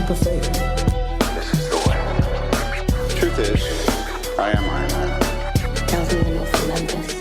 lack of faith. This is the way. Truth is, I am Iron Man. Tells me you're relentless.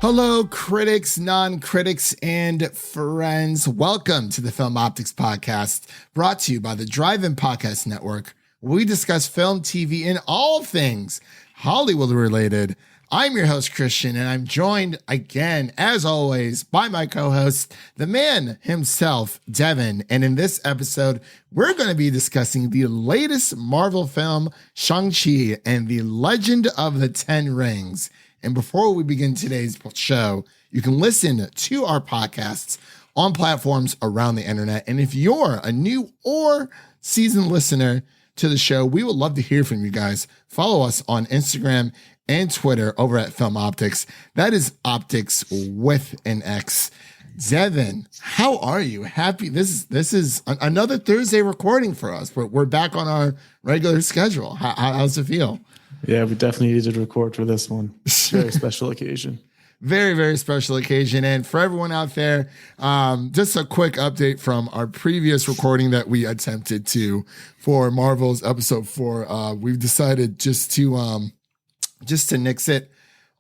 Hello, critics, non-critics, and friends. Welcome to the Film Optix podcast, brought to you by the Drive-In Podcast Network, where we discuss film, TV, and all things Hollywood-related. I'm your host, Christian, and I'm joined again, as always, by my co-host, the man himself, Devin. And in this episode, we're going to be discussing the latest Marvel film, Shang-Chi and the Legend of the Ten Rings. And before we begin today's show, you can listen to our podcasts on platforms around the internet. And if you're a new or seasoned listener to the show, we would love to hear from you guys. Follow us on Instagram and Twitter over at Film Optix. That is Optix with an X. Devin, how are you? Happy? This is another Thursday recording for us. We're back on our regular schedule. How's it feel? Yeah, we definitely needed to record for this one. Very special occasion. Very, very special occasion. And for everyone out there, just a quick update from our previous recording that we attempted to for Marvel's episode 4. We've decided just to nix it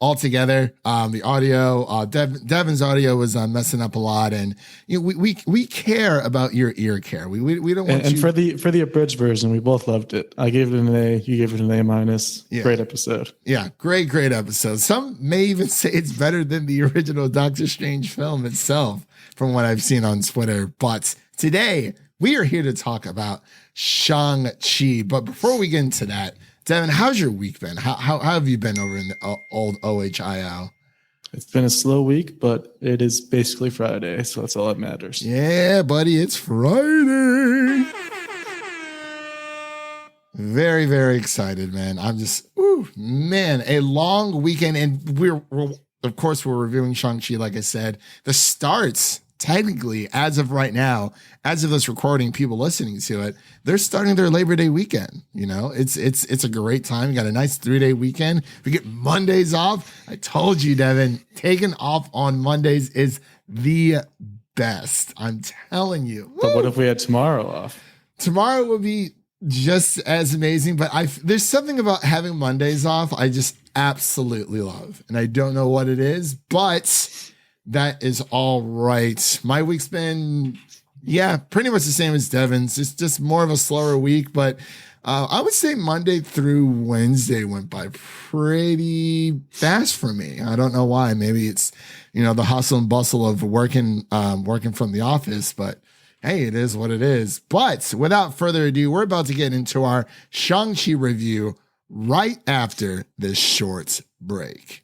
all together. The audio, Devin's audio was messing up a lot, and you know, we care about your ear care. We don't want and you. for the abridged version, we both loved it. I gave it an A. You gave it an A minus. Yeah. Great episode. Yeah, great episode. Some may even say it's better than the original Doctor Strange film itself, from what I've seen on Twitter. But today we are here to talk about Shang-Chi. But before we get into that, Devin, how's your week been? How have you been over in the old OHIO? It's been a slow week, but it is basically Friday, so that's all that matters. Yeah, buddy, it's Friday. Very, very excited, man. I'm just, man, a long weekend. And we're of course, we're reviewing Shang-Chi, like I said. The starts, technically, as of right now, as of this recording, people listening to it, they're starting their Labor Day weekend. You know, it's a great time. You got a nice 3-day weekend. We get Mondays off. I told you, Devin, taking off on Mondays is the best. I'm telling you. But what if we had tomorrow off? Tomorrow would be just as amazing, but there's something about having Mondays off I just absolutely love. And I don't know what it is, but that is all right. My week's been, pretty much the same as Devin's. It's just more of a slower week, but I would say Monday through Wednesday went by pretty fast for me. I don't know why. Maybe it's, the hustle and bustle of working from the office, but hey, it is what it is. But without further ado, we're about to get into our Shang-Chi review right after this short break.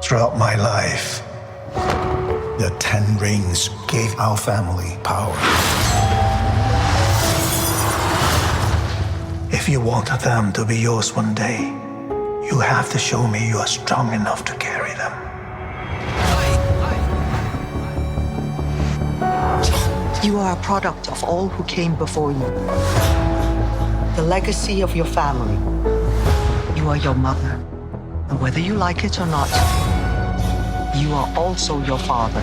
Throughout my life, the 10 rings gave our family power. If you want them to be yours one day, you have to show me you are strong enough to carry them. You are a product of all who came before you. The legacy of your family. You are your mother. And whether you like it or not, you are also your father.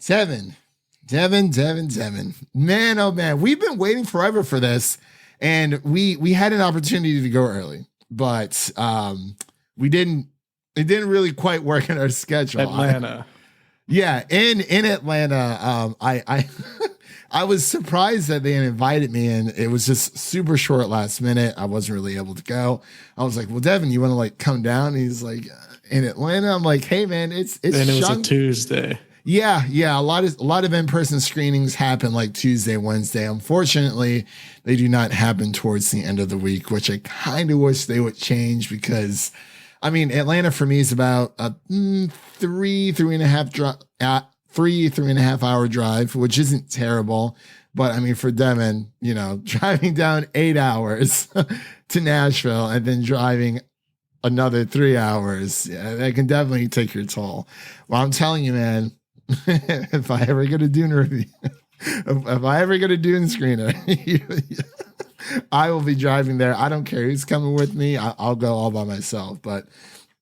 Devin. Man, oh man, we've been waiting forever for this, and we had an opportunity to go early, but we didn't. It didn't really quite work in our schedule. Atlanta. In Atlanta. I was surprised that they had invited me, and it was just super short last minute. I wasn't really able to go. I was like, well, Devin, you want to come down? And he's like, in Atlanta. I'm like, hey man, it's and it was a Tuesday. Yeah. A lot of in-person screenings happen like Tuesday, Wednesday. Unfortunately, they do not happen towards the end of the week, which I kind of wish they would change, because Atlanta for me is about a 3.5 hour drive, which isn't terrible. But for Devin, driving down 8 hours to Nashville and then driving another 3 hours, that can definitely take your toll. Well, I'm telling you, man, if I ever get a Dune review, if I ever get a Dune screener, I will be driving there. I don't care who's coming with me. I'll go all by myself, but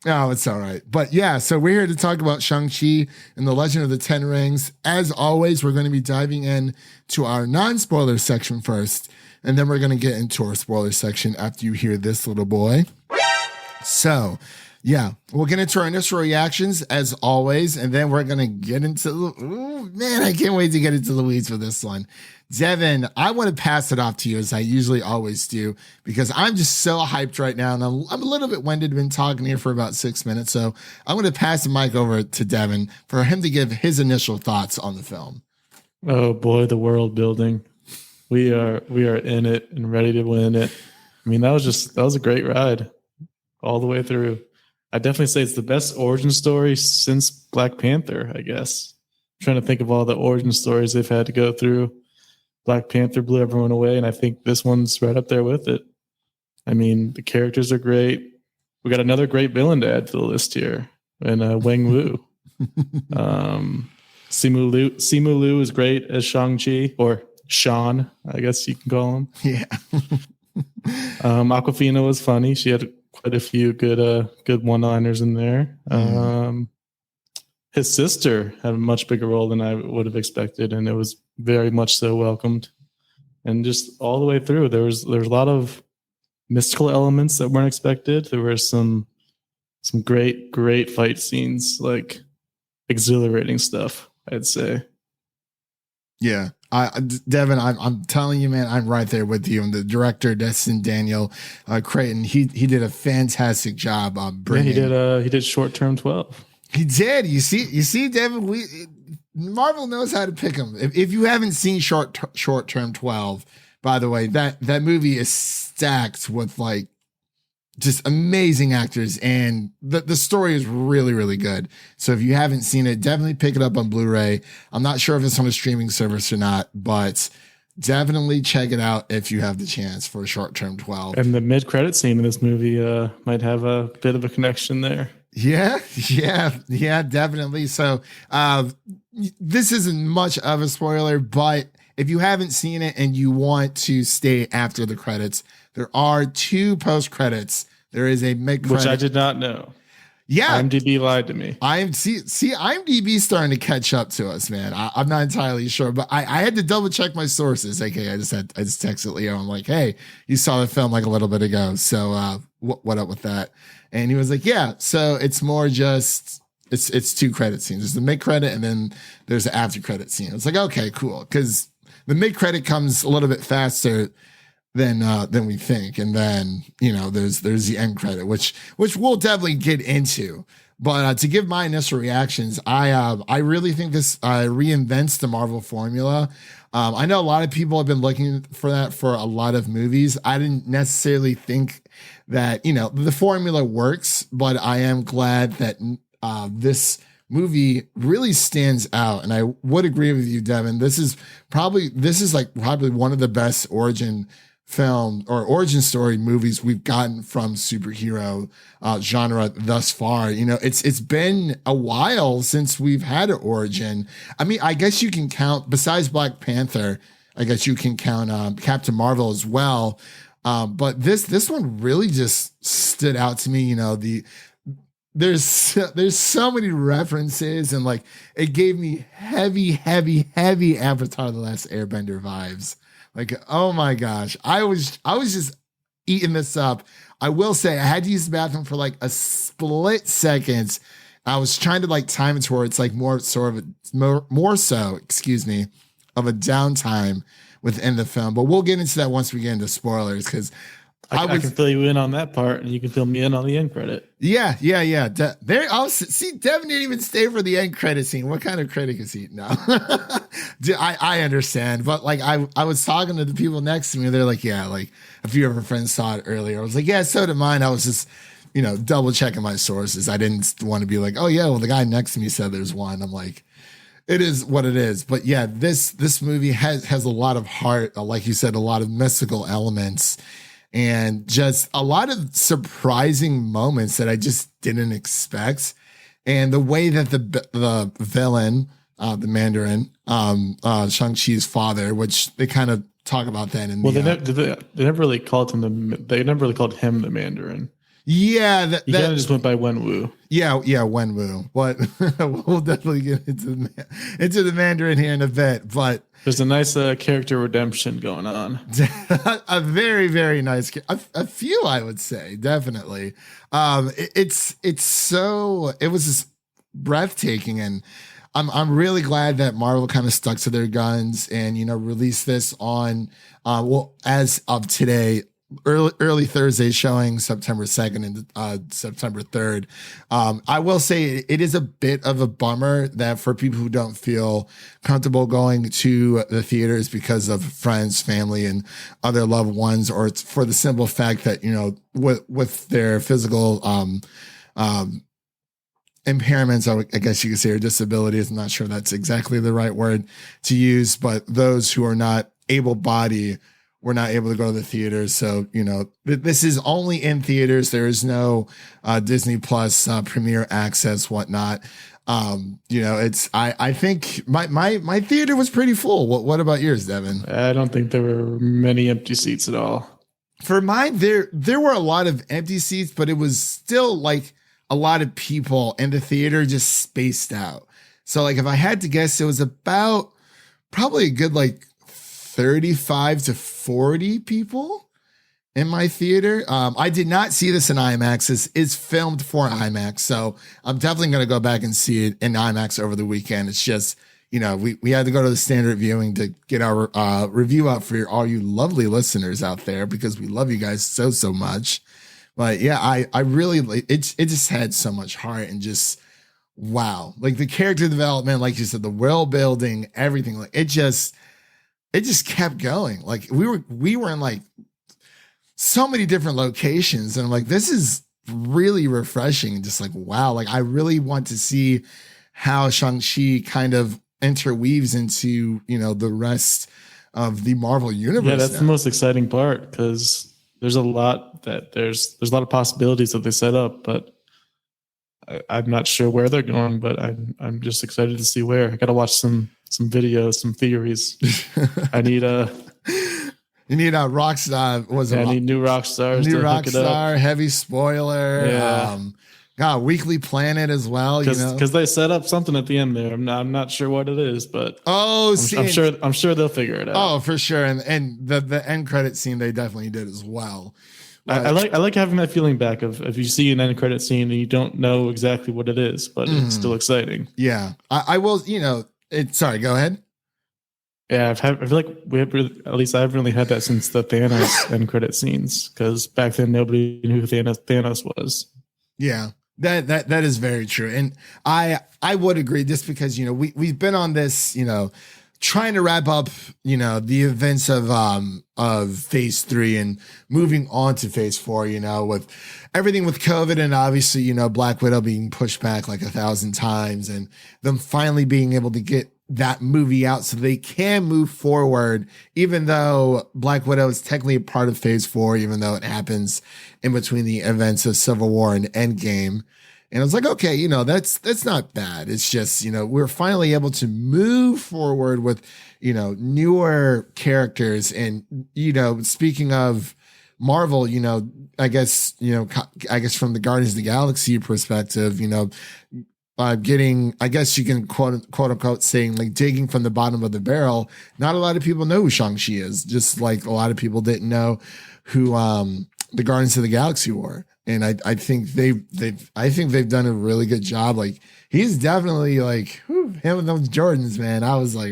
oh, it's all right. But yeah, so we're here to talk about Shang-Chi and the Legend of the Ten Rings. As always, we're going to be diving in to our non-spoiler section first, and then we're going to get into our spoiler section after you hear this little boy. So yeah, we'll get into our initial reactions as always, and then we're going to get into, ooh, man, I can't wait to get into the weeds for this one. Devin, I want to pass it off to you as I usually always do, because I'm just so hyped right now, and I'm a little bit winded. I've been talking here for about 6 minutes, so I'm going to pass the mic over to Devin for him to give his initial thoughts on the film. Oh boy, the world building. We are in it and ready to win it. I mean, that was a great ride all the way through. I definitely say it's the best origin story since Black Panther, I guess. I'm trying to think of all the origin stories they've had to go through. Black Panther blew everyone away, and I think this one's right up there with it. I mean, the characters are great. We got another great villain to add to the list here, and Wang Wu. Simu Liu is great as Shang-Chi, or Sean, I guess you can call him. Yeah. Awkwafina was funny. She had quite a few good one-liners in there. His sister had a much bigger role than I would have expected, and it was very much so welcomed. And just all the way through, there was a lot of mystical elements that weren't expected. There were some great fight scenes, like exhilarating stuff, I'd say. Yeah. Devin, I'm telling you, man, I'm right there with you. And the director, Destin Cretton, he did a fantastic job bringing. Yeah, he did Short Term 12. He did. You see, Devin, Marvel knows how to pick them. If you haven't seen Short Term 12, by the way, that movie is stacked with like just amazing actors, and the story is really, really good. So if you haven't seen it, definitely pick it up on Blu-ray. I'm not sure if it's on a streaming service or not, but definitely check it out if you have the chance for Short Term 12. And the mid-credit scene in this movie might have a bit of a connection there. Yeah, definitely. So this isn't much of a spoiler, but if you haven't seen it and you want to stay after the credits, there are 2 post credits. There is a mid-credit, which I did not know. Yeah, IMDb lied to me. IMDb starting to catch up to us, man. I'm not entirely sure, but I had to double check my sources. Okay, I just texted Leo. I'm like, hey, you saw the film like a little bit ago, so what up with that? And he was like, yeah. So it's more just it's 2 credit scenes. There's the mid credit, and then there's the after credit scene. It's like, okay, cool, because the mid credit comes a little bit faster than we think, and then there's the end credit, which we'll definitely get into. But to give my initial reactions, I really think this reinvents the Marvel formula. I know a lot of people have been looking for that for a lot of movies. I didn't necessarily think that the formula works, but I am glad that this movie really stands out. And I would agree with you, Devin. This is probably one of the best origin film or origin story movies we've gotten from superhero genre thus far. It's been a while since we've had an origin. I mean, I guess you can count, besides Black Panther, I guess you can count Captain Marvel as well. But this one really just stood out to me. There's so many references, and like it gave me heavy Avatar: The Last Airbender vibes. Like, oh my gosh, I was just eating this up. I will say I had to use the bathroom for like a split second. I was trying to like time it to where it's like more so, excuse me, of a downtime within the film. But we'll get into that once we get into spoilers, because I can fill you in on that part, and you can fill me in on the end credit. Yeah. There, I'll see. Devin didn't even stay for the end credit scene. What kind of critic is he? No, I understand, but like I was talking to the people next to me. They're like, yeah, like a few of our friends saw it earlier. I was like, yeah, so did mine. I was just, double checking my sources. I didn't want to be like, oh yeah, well the guy next to me said there's one. I'm like, it is what it is. But yeah, this movie has a lot of heart, like you said, a lot of mystical elements, and just a lot of surprising moments that I just didn't expect. And the way that the villain, the Mandarin, Shang-Chi's father, which they kind of talk about that in Well, the. they never really called him they never really called him the Mandarin. Yeah, He kind of just went by Wenwu. Yeah, Wenwu. But we'll definitely get into the Mandarin here in a bit. But there's a nice character redemption going on. A very, very nice. A few, I would say, definitely. It was just breathtaking, and I'm really glad that Marvel kind of stuck to their guns and released this on as of today. Early Thursday showing September 2nd and September 3rd. I will say it is a bit of a bummer that for people who don't feel comfortable going to the theaters because of friends, family, and other loved ones, or it's for the simple fact that, with their physical impairments, I guess you could say, or disabilities. I'm not sure that's exactly the right word to use, but those who are not able-bodied were not able to go to the theaters. So, this is only in theaters. There is no Disney Plus premiere access, whatnot. I think my theater was pretty full. What about yours, Devin? I don't think there were many empty seats at all. For mine, there were a lot of empty seats, but it was still like a lot of people, and the theater just spaced out. So like if I had to guess, it was about probably a good 35 to 40 people in my theater. I did not see this in IMAX. This is filmed for IMAX, so I'm definitely going to go back and see it in IMAX over the weekend. It's just, we had to go to the standard viewing to get our review out for all you lovely listeners out there, because we love you guys so much. But yeah, I really, it just had so much heart and just, wow. Like the character development, like you said, the world building, everything, like it just kept going. Like we were in so many different locations, and I'm like, this is really refreshing. Just like, wow. Like I really want to see how Shang-Chi kind of interweaves into, the rest of the Marvel universe. Yeah, that's the most exciting part, because there's a lot of possibilities that they set up, but I'm not sure where they're going, but I'm just excited to see where. I got to watch some videos, some theories. I need you need a Rockstar. I need new rock stars. New Rockstar, heavy spoiler. Yeah. Weekly Planet as well. Because they set up something at the end there. I'm not sure what it is, but I'm sure they'll figure it out. Oh, for sure. And the end credit scene they definitely did as well. I like having that feeling back of if you see an end credit scene and you don't know exactly what it is, but it's still exciting. Yeah, I will. Sorry, go ahead. Yeah, I feel like at least I haven't really had that since the Thanos end credit scenes, because back then nobody knew who Thanos was. Yeah, that is very true, and I would agree, just because we've been on this trying to wrap up the events of phase 3 and moving on to phase 4, with everything with COVID, and obviously Black Widow being pushed back 1,000 times, and them finally being able to get that movie out so they can move forward, even though Black Widow is technically a part of phase 4, even though it happens in between the events of Civil War and Endgame. And I was like, okay, that's not bad. It's just, we're finally able to move forward with, newer characters. And, speaking of Marvel, I guess from the Guardians of the Galaxy perspective, I guess you can quote unquote saying digging from the bottom of the barrel. Not a lot of people know who Shang-Chi is, just like a lot of people didn't know who the Guardians of the Galaxy were. And I think they've done a really good job. Like he's definitely him with those Jordans, man. I was like,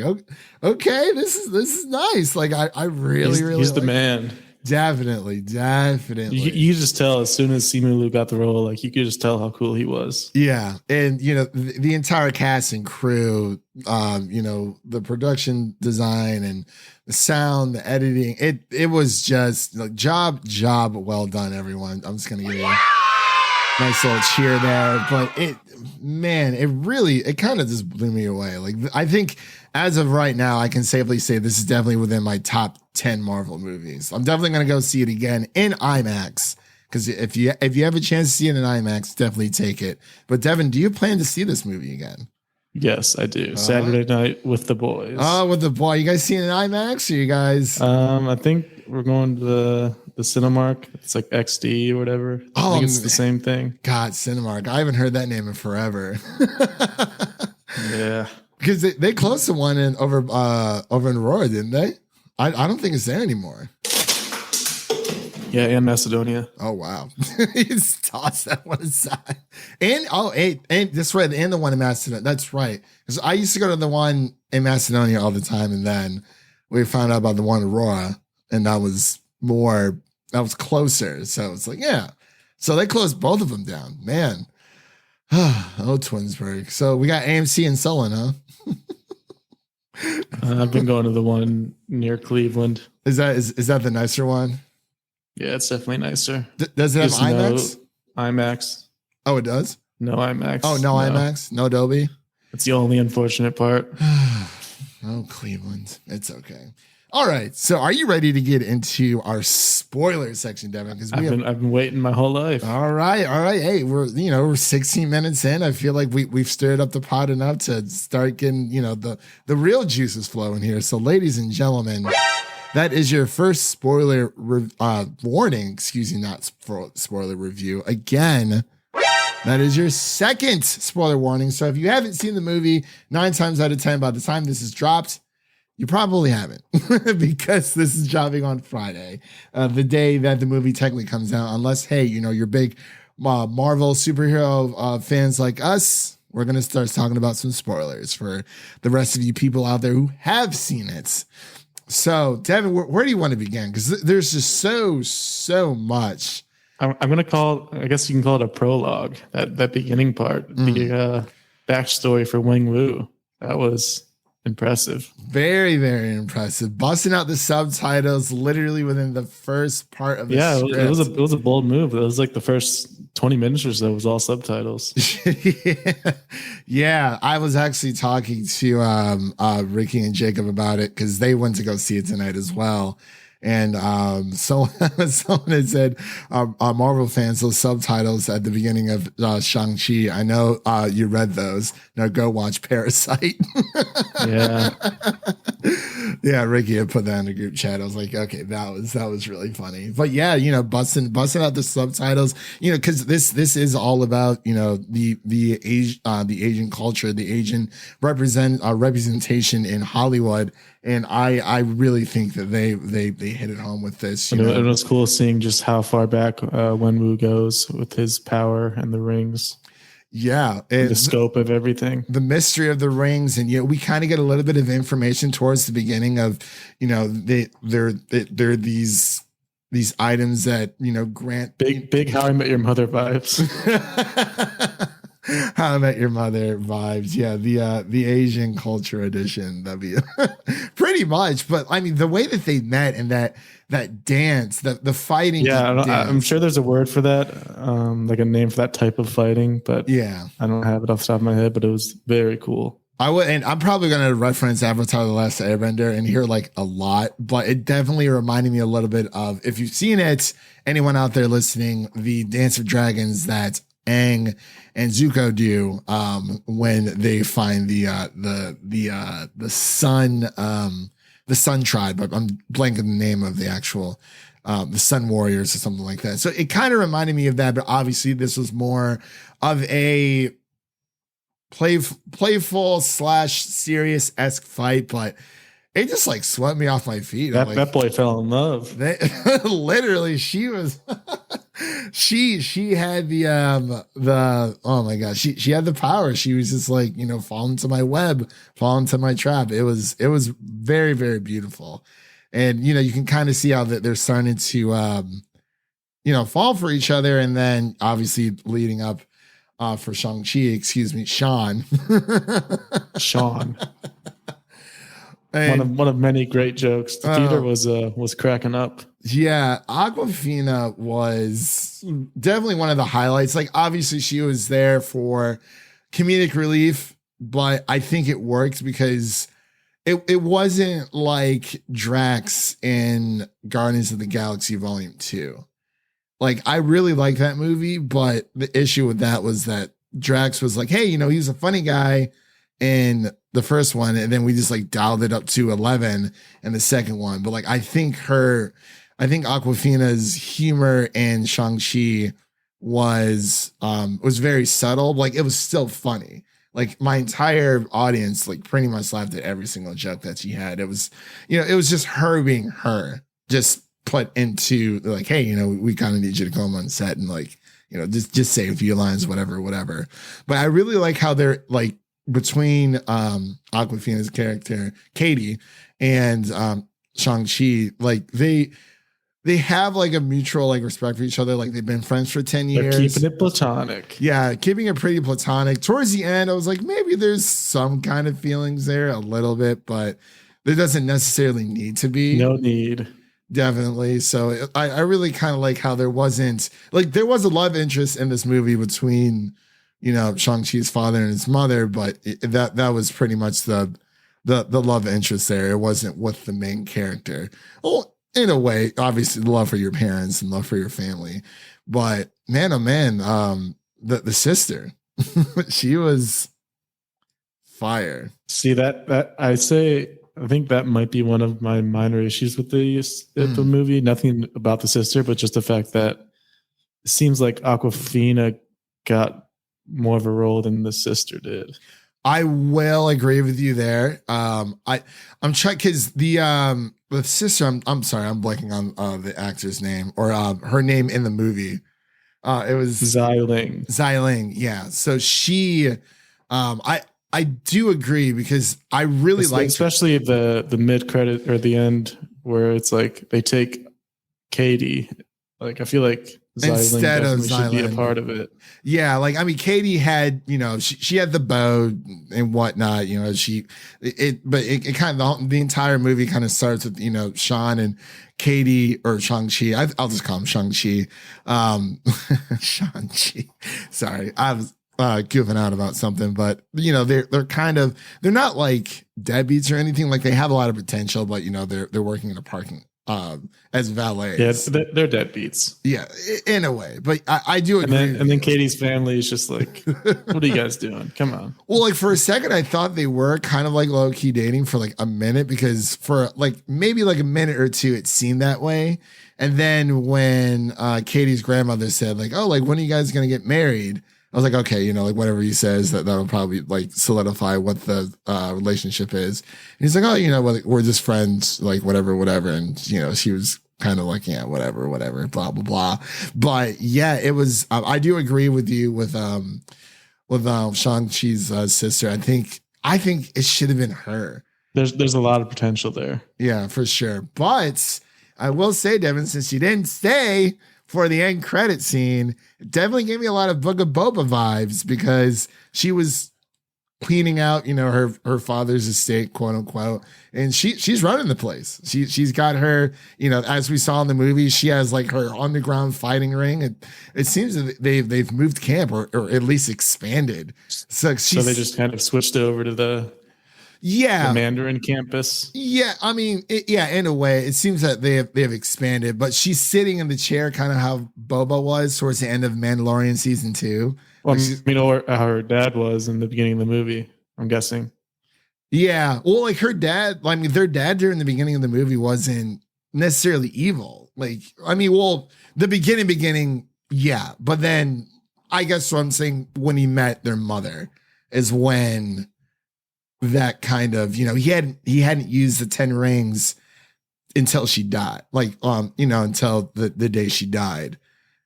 okay, this is nice. Like I really he's the man. Definitely. You just tell as soon as Simu got the role, you could just tell how cool he was. Yeah, and the entire cast and crew, the production design and the sound, the editing, it was just job well done, everyone. I'm just gonna give you a nice little cheer there, but it kind of just blew me away. I think as of right now, I can safely say this is definitely within my top 10 Marvel movies. I'm definitely going to go see it again in IMAX, because if you have a chance to see it in IMAX, definitely take it. But Devin, do you plan to see this movie again? Yes, I do. Saturday night with the boys. Oh, with the boy. You guys seeing an IMAX? Or you guys? I think we're going to the Cinemark. It's like XD or whatever. I think it's the same thing. God, Cinemark. I haven't heard that name in forever. Yeah. Because they closed the one over in Aurora, didn't they? I don't think it's there anymore. Yeah, and Macedonia. Oh wow. Just toss that one aside. And that's right, and the one in Macedonia. That's right. Because I used to go to the one in Macedonia all the time, and then we found out about the one in Aurora, and that was closer. So it's like, yeah. So they closed both of them down. Man. Oh, Twinsburg. So we got AMC in Sullen, huh? I've been going to the one near Cleveland. Is that the nicer one? Yeah, it's definitely nicer. Does it have IMAX? No IMAX. Oh, it does? No IMAX. Oh, no IMAX? No Dolby? That's the only unfortunate part. Oh, Cleveland. It's okay. All right. So are you ready to get into our spoiler section, Devin? Because I've been waiting my whole life. All right. Hey, we're 16 minutes in. I feel like we've stirred up the pot enough to start getting, the real juices flowing here. So ladies and gentlemen, that is your first spoiler warning. Excuse me, not spoiler review. Again, that is your second spoiler warning. So if you haven't seen the movie, 9 times out of 10, by the time this is dropped, you probably haven't, because this is dropping on Friday, the day that the movie technically comes out. Unless, hey, you're big Marvel superhero fans like us, we're going to start talking about some spoilers for the rest of you people out there who have seen it. So, Devin, where do you want to begin? Because there's just so much. I'm going to I guess you can call it a prologue, that beginning part, the backstory for Wing Wu. That was impressive. Very, very impressive. Busting out the subtitles literally within the first part of the script. It was a bold move. It was like the first 20 minutes or so was all subtitles. Yeah, I was actually talking to Ricky and Jacob about it because they went to go see it tonight as well. And someone had said, Marvel fans, those subtitles at the beginning of Shang-Chi, I know you read those. Now go watch Parasite. Yeah. Yeah, Ricky had put that in the group chat. I was like, okay, that was really funny. But yeah, busting out the subtitles, because this is all about, the Asian culture, the Asian representation in Hollywood. And I really think that they hit it home with this. It was cool seeing just how far back Wenwu goes with his power and the rings. Yeah, the scope of everything, the mystery of the rings, and we kind of get a little bit of information towards the beginning of, they're these items that grant big How I Met Your Mother vibes. How I Met Your Mother vibes. Yeah, the Asian culture edition. That'd be pretty much. But I mean, the way that they met and that dance, the fighting. Yeah, I'm sure there's a word for that, like a name for that type of fighting. But yeah, I don't have it off the top of my head. But it was very cool. And I'm probably going to reference Avatar: The Last Airbender in here like a lot, but it definitely reminded me a little bit of, if you've seen it, anyone out there listening, the Dance of Dragons that Aang and Zuko do when they find the Sun Tribe. I'm blanking the name of the actual the Sun Warriors or something like that. So it kind of reminded me of that, but obviously this was more of a playful / serious-esque fight, but it just like swept me off my feet. That boy fell in love. Literally, she was she had the oh my gosh, she had the power. She was just like, fall into my web, fall into my trap. It was very, very beautiful. And you can kind of see how that they're starting to fall for each other, and then obviously leading up for Shang-Chi, Sean. One of many great jokes. The theater was cracking up. Yeah, Awkwafina was definitely one of the highlights. Like, obviously, she was there for comedic relief, but I think it worked because it wasn't like Drax in Guardians of the Galaxy Volume 2. Like, I really like that movie, but the issue with that was that Drax was like, hey, he's a funny guy, in the first one, and then we just like dialed it up to 11 in the second one. But like I think Awkwafina's humor in Shang-Chi was very subtle. Like it was still funny. Like my entire audience like pretty much laughed at every single joke that she had. It was, it was just her being her, just put into like, hey, we kind of need you to come on set and like, just say a few lines, whatever. But I really like how they're like between Awkwafina's character, Katie, and Shang-Chi, like they have like a mutual like respect for each other. Like they've been friends for 10 years. They're keeping it platonic. Yeah, keeping it pretty platonic. Towards the end, I was like, maybe there's some kind of feelings there a little bit, but there doesn't necessarily need to be. No need. Definitely. So I really kind of like how there was a love interest in this movie between, Shang-Chi's father and his mother, but that was pretty much the love interest there. It wasn't with the main character. Well, in a way, obviously love for your parents and love for your family, but man, oh man, the sister, she was fire. See that I think that might be one of my minor issues with the movie. Nothing about the sister, but just the fact that it seems like Awkwafina got more of a role than the sister did. I will agree with you there. I'm trying because the sister. I'm sorry, I'm blanking on the actor's name or her name in the movie. It was Xiling. Xiling, yeah. So she, I do agree because I really like, especially the mid credit or the end where it's like they take Katie. Like I feel like instead of Xiling should be a part of it. Yeah, like I mean, Katie had she had the bow and whatnot. But it kind of the entire movie kind of starts with Sean and Katie or Shang-Chi. I'll just call him Shang-Chi. Shang-Chi. Sorry, I was goofing out about something, but they're not like deadbeats or anything. Like they have a lot of potential, but they're working in a parking as valets. Yeah, they're deadbeats. Yeah, in a way. But I do agree. And then Katie's family is just like, what are you guys doing? Come on. Well, like for a second, I thought they were kind of like low key dating for like a minute because for like maybe like a minute or two, it seemed that way. And then when Katie's grandmother said like, oh, like when are you guys gonna get married? I was like, okay, like whatever he says, that'll probably like solidify what the relationship is. And he's like, oh, we're just friends, like whatever. And, she was kind of like, yeah, whatever, blah, blah, blah. But yeah, it was, I do agree with you with Shang-Chi's sister. I think it should have been her. There's a lot of potential there. Yeah, for sure. But I will say, Devin, since you didn't stay for the end credit scene, it definitely gave me a lot of Book of Boba vibes because she was cleaning out, her father's estate, quote unquote, and she's running the place. She's got her, as we saw in the movie, she has like her underground fighting ring. It seems that they've moved camp or at least expanded. So they just kind of switched over to the Mandarin campus. Yeah, I mean, in a way, it seems that they have expanded, but she's sitting in the chair, kind of how Boba was towards the end of Mandalorian season 2. Well, or how her dad was in the beginning of the movie, I'm guessing. Yeah, well, like her dad, I mean, their dad during the beginning of the movie wasn't necessarily evil. Like, I mean, well, the beginning, yeah, but then I guess what I'm saying when he met their mother is when that kind of, he hadn't used the 10 rings until she died, like, until the day she died.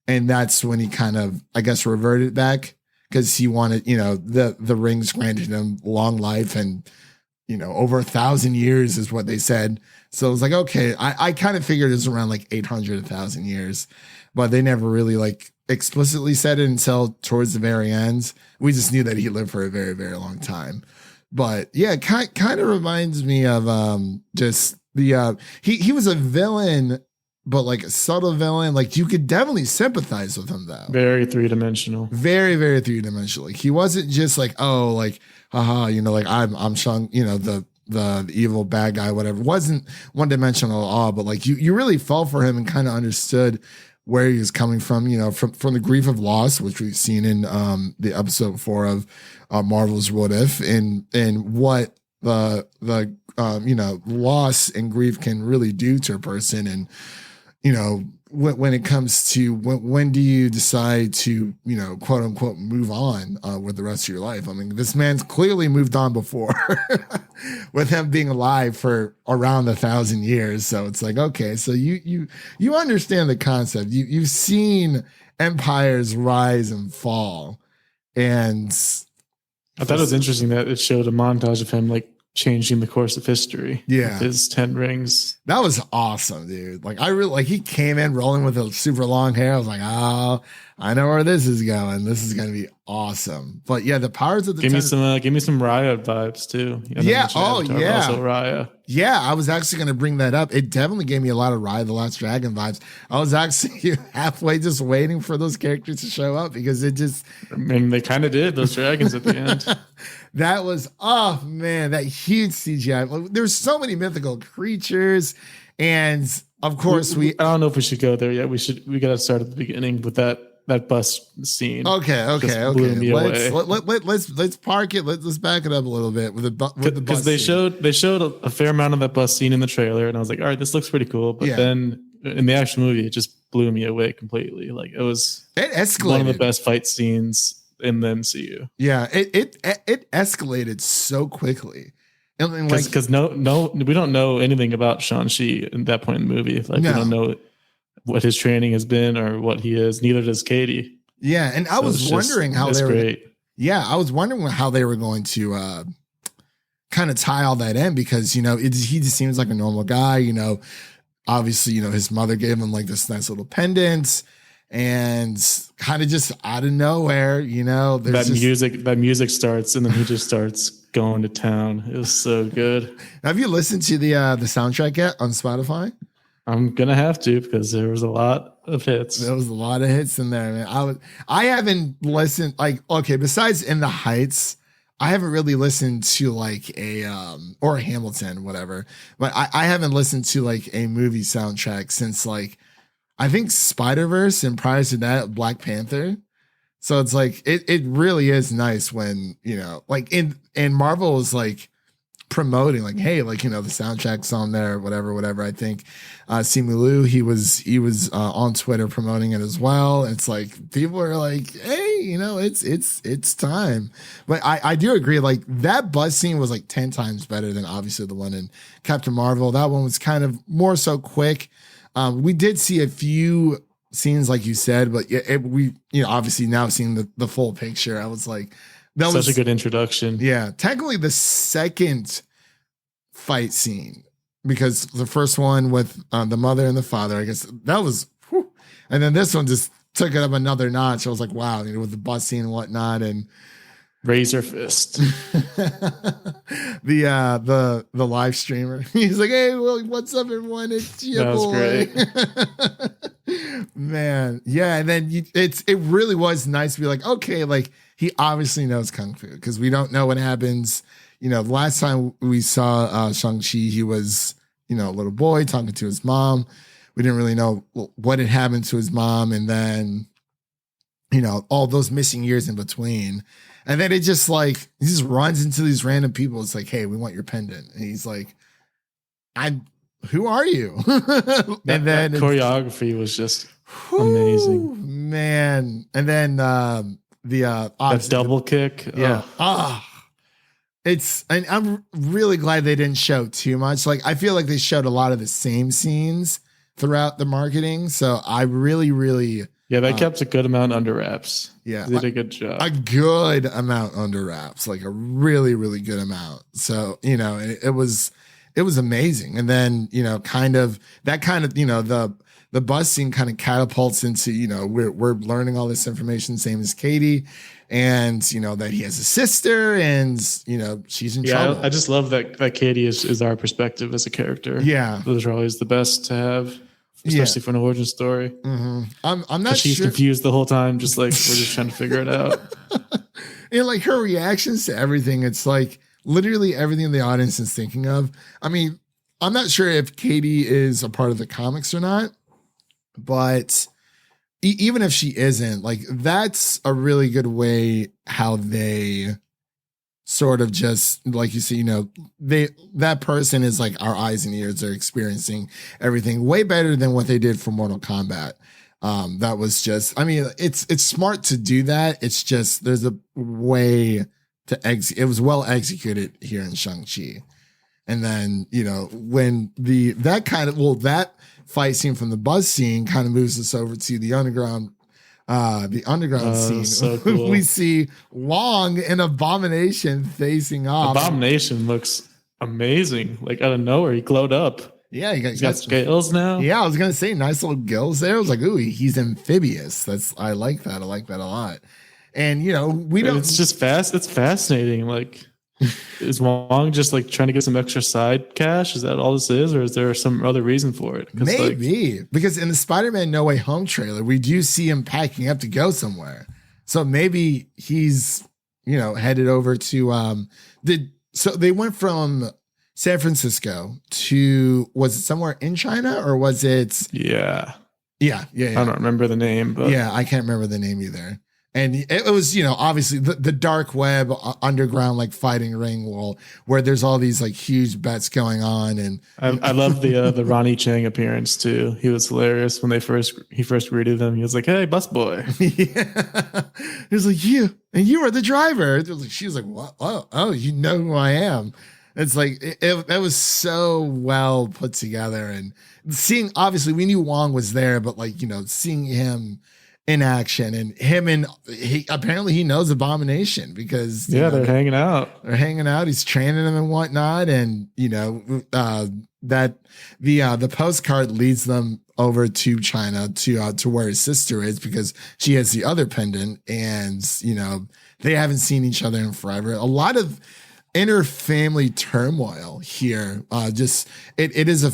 And that's when he kind of, I guess, reverted back because he wanted, the rings granted him long life and, over 1,000 years is what they said. So it was like, okay, I kind of figured it was around like 800, 1,000 years, but they never really like explicitly said it until towards the very end. We just knew that he lived for a very, very long time. But yeah, kind of reminds me of just the he was a villain, but like a subtle villain. Like you could definitely sympathize with him though. Very three-dimensional. Very, very three-dimensional. Like he wasn't just like, oh, like haha, like I'm Shang, the evil bad guy, whatever. Wasn't one-dimensional at all, but like you really felt for him and kind of understood where he was coming from, from the grief of loss, which we've seen in the episode 4 of Marvel's What If, and what the loss and grief can really do to a person. And when it comes to when do you decide to quote unquote move on with the rest of your life? I mean, this man's clearly moved on before with him being alive for around 1,000 years. So it's like, okay, so you understand the concept. You've seen empires rise and fall, and I thought it was interesting that it showed a montage of him like changing the course of history. Yeah, with his 10 rings. That was awesome, dude. Like I really he came in rolling with a super long hair. I was like, oh, I know where this is going. This is going to be awesome. But yeah, the powers of the give me some Raya vibes too. Yeah. Oh yeah. Also Raya. Yeah, I was actually going to bring that up. It definitely gave me a lot of Raya the Last Dragon vibes. I was actually halfway just waiting for those characters to show up because it just. I mean, they kind of did, those dragons at the end. That was, oh man, that huge CGI. There's so many mythical creatures. And of course I don't know if we should go there yet. We got to start at the beginning with that bus scene. Okay. Let's park it. Let's back it up a little bit with the bus. Because they showed a fair amount of that bus scene in the trailer, and I was like, all right, this looks pretty cool. But then in the actual movie, it just blew me away completely. Like it escalated. One of the best fight scenes in the MCU. Yeah, it escalated so quickly. Because no, we don't know anything about Shang-Chi at that point in the movie. Like we don't know what his training has been or what he is. Neither does Katie. Yeah, and I was wondering how they were. Great. Yeah, I was wondering how they were going to kind of tie all that in because he just seems like a normal guy. Obviously, his mother gave him like this nice little pendant. And kind of just out of nowhere, that music starts and then he just starts going to town. It was so good. Have you listened to the soundtrack yet on Spotify? I'm gonna have to because there was a lot of hits. There was a lot of hits in there, man. I haven't listened besides In the Heights, I haven't really listened to like or a Hamilton, whatever. But I haven't listened to like a movie soundtrack since like I think Spider-Verse and prior to that, Black Panther. So it's like, it really is nice when, like in Marvel is like promoting like, hey, like, the soundtrack's on there, whatever. I think Simu, he was on Twitter promoting it as well. It's like, people are like, hey, it's time. But I do agree. Like that bus scene was like 10 times better than obviously the one in Captain Marvel. That one was kind of more so quick. We did see a few scenes, like you said, but we obviously now seeing the full picture. I was like, that was such a good introduction. Yeah, technically the second fight scene because the first one with the mother and the father, I guess that was, and then this one just took it up another notch. I was like, wow, with the bus scene and whatnot, and Razor Fist. the live streamer. He's like, hey, well, what's up, everyone? It's your boy. Great. Man. Yeah. And then it really was nice to be like, okay, like he obviously knows Kung Fu because we don't know what happens. The last time we saw Shang-Chi, he was, a little boy talking to his mom. We didn't really know what had happened to his mom. And then, all those missing years in between. And then it just like, he just runs into these random people. It's like, hey, we want your pendant. And he's like, who are you? And then that choreography was just amazing. Man. And then that double kick. Yeah. And I'm really glad they didn't show too much. Like, I feel like they showed a lot of the same scenes throughout the marketing. So I really, really. Yeah, they kept a good amount under wraps. Yeah. They did a good job. A good amount under wraps, like a really, really good amount. So, it was amazing. And then, the bus scene kind of catapults into, we're learning all this information, same as Katie, and, that he has a sister and, she's in trouble. I just love that Katie is our perspective as a character. Yeah. Those are always the best to have. Especially for an origin story. Mm-hmm. I'm not she's sure. confused the whole time, just like we're just trying to figure it out. And like her reactions to everything, it's like literally everything the audience is thinking of. I mean, I'm not sure if Katie is a part of the comics or not, but even if she isn't, like that's a really good way how they sort of just like you see, that person is like our eyes and ears are experiencing everything way better than what they did for Mortal Kombat. That was just, I mean, it's smart to do that. It's just there's a way to execute. It was well executed here in Shang-Chi. And then, when that fight scene from the bus scene kind of moves us over to the underground scene. So cool. We see Wong and Abomination facing off. Abomination looks amazing. Like out of nowhere, he glowed up. Yeah, he's got scales now. Yeah, I was gonna say nice little gills there. I was like, ooh, he's amphibious. I like that. I like that a lot. And we don't. It's just fast. It's fascinating. Like, is Wong just like trying to get some extra side cash? Is that all this is, or is there some other reason for it? Maybe because in the Spider-Man No Way Home trailer, we do see him packing up to go somewhere. So maybe he's headed over to So they went from San Francisco to, was it somewhere in China or was it? Yeah. I don't remember the name, but yeah, I can't remember the name either. And it was, obviously the dark web underground, like fighting ring where there's all these like huge bets going on. And I love the Ronnie Chang appearance too. He was hilarious when he first greeted them. He was like, "Hey, busboy." Yeah. He was like, you are the driver. She was like, "What? Oh, you know who I am." It's like, that was so well put together. And seeing, obviously we knew Wong was there, but like, seeing him in action and apparently he knows Abomination because they're hanging out. He's training him and whatnot. And, that the postcard leads them over to China to where his sister is because she has the other pendant and, they haven't seen each other in forever. A lot of inner family turmoil here. It is a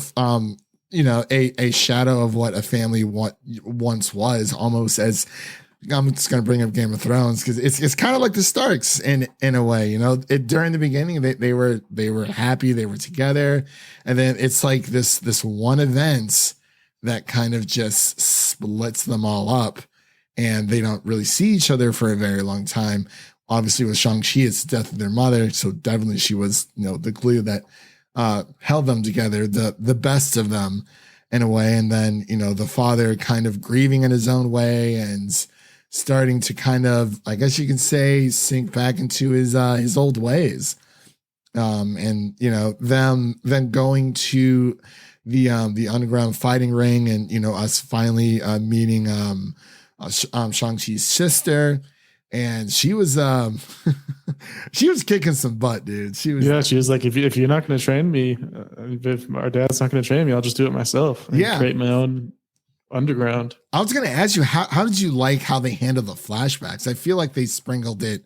shadow of what a family once was, almost as I'm just going to bring up Game of Thrones because it's kind of like the Starks in a way, during the beginning, they were happy, they were together. And then it's like this one event that kind of just splits them all up and they don't really see each other for a very long time. Obviously with Shang-Chi, it's the death of their mother. So definitely she was, the glue that held them together, the best of them in a way. And then, the father kind of grieving in his own way and starting to kind of, I guess you can say, sink back into his old ways. And, them going to the underground fighting ring and, us finally meeting Shang-Chi's sister. And she was she was kicking some butt, dude. She was like, if you're not going to train me, if our dad's not going to train me, I'll just do it myself. Create my own underground. I was going to ask you, how did you like how they handled the flashbacks? I feel like they sprinkled it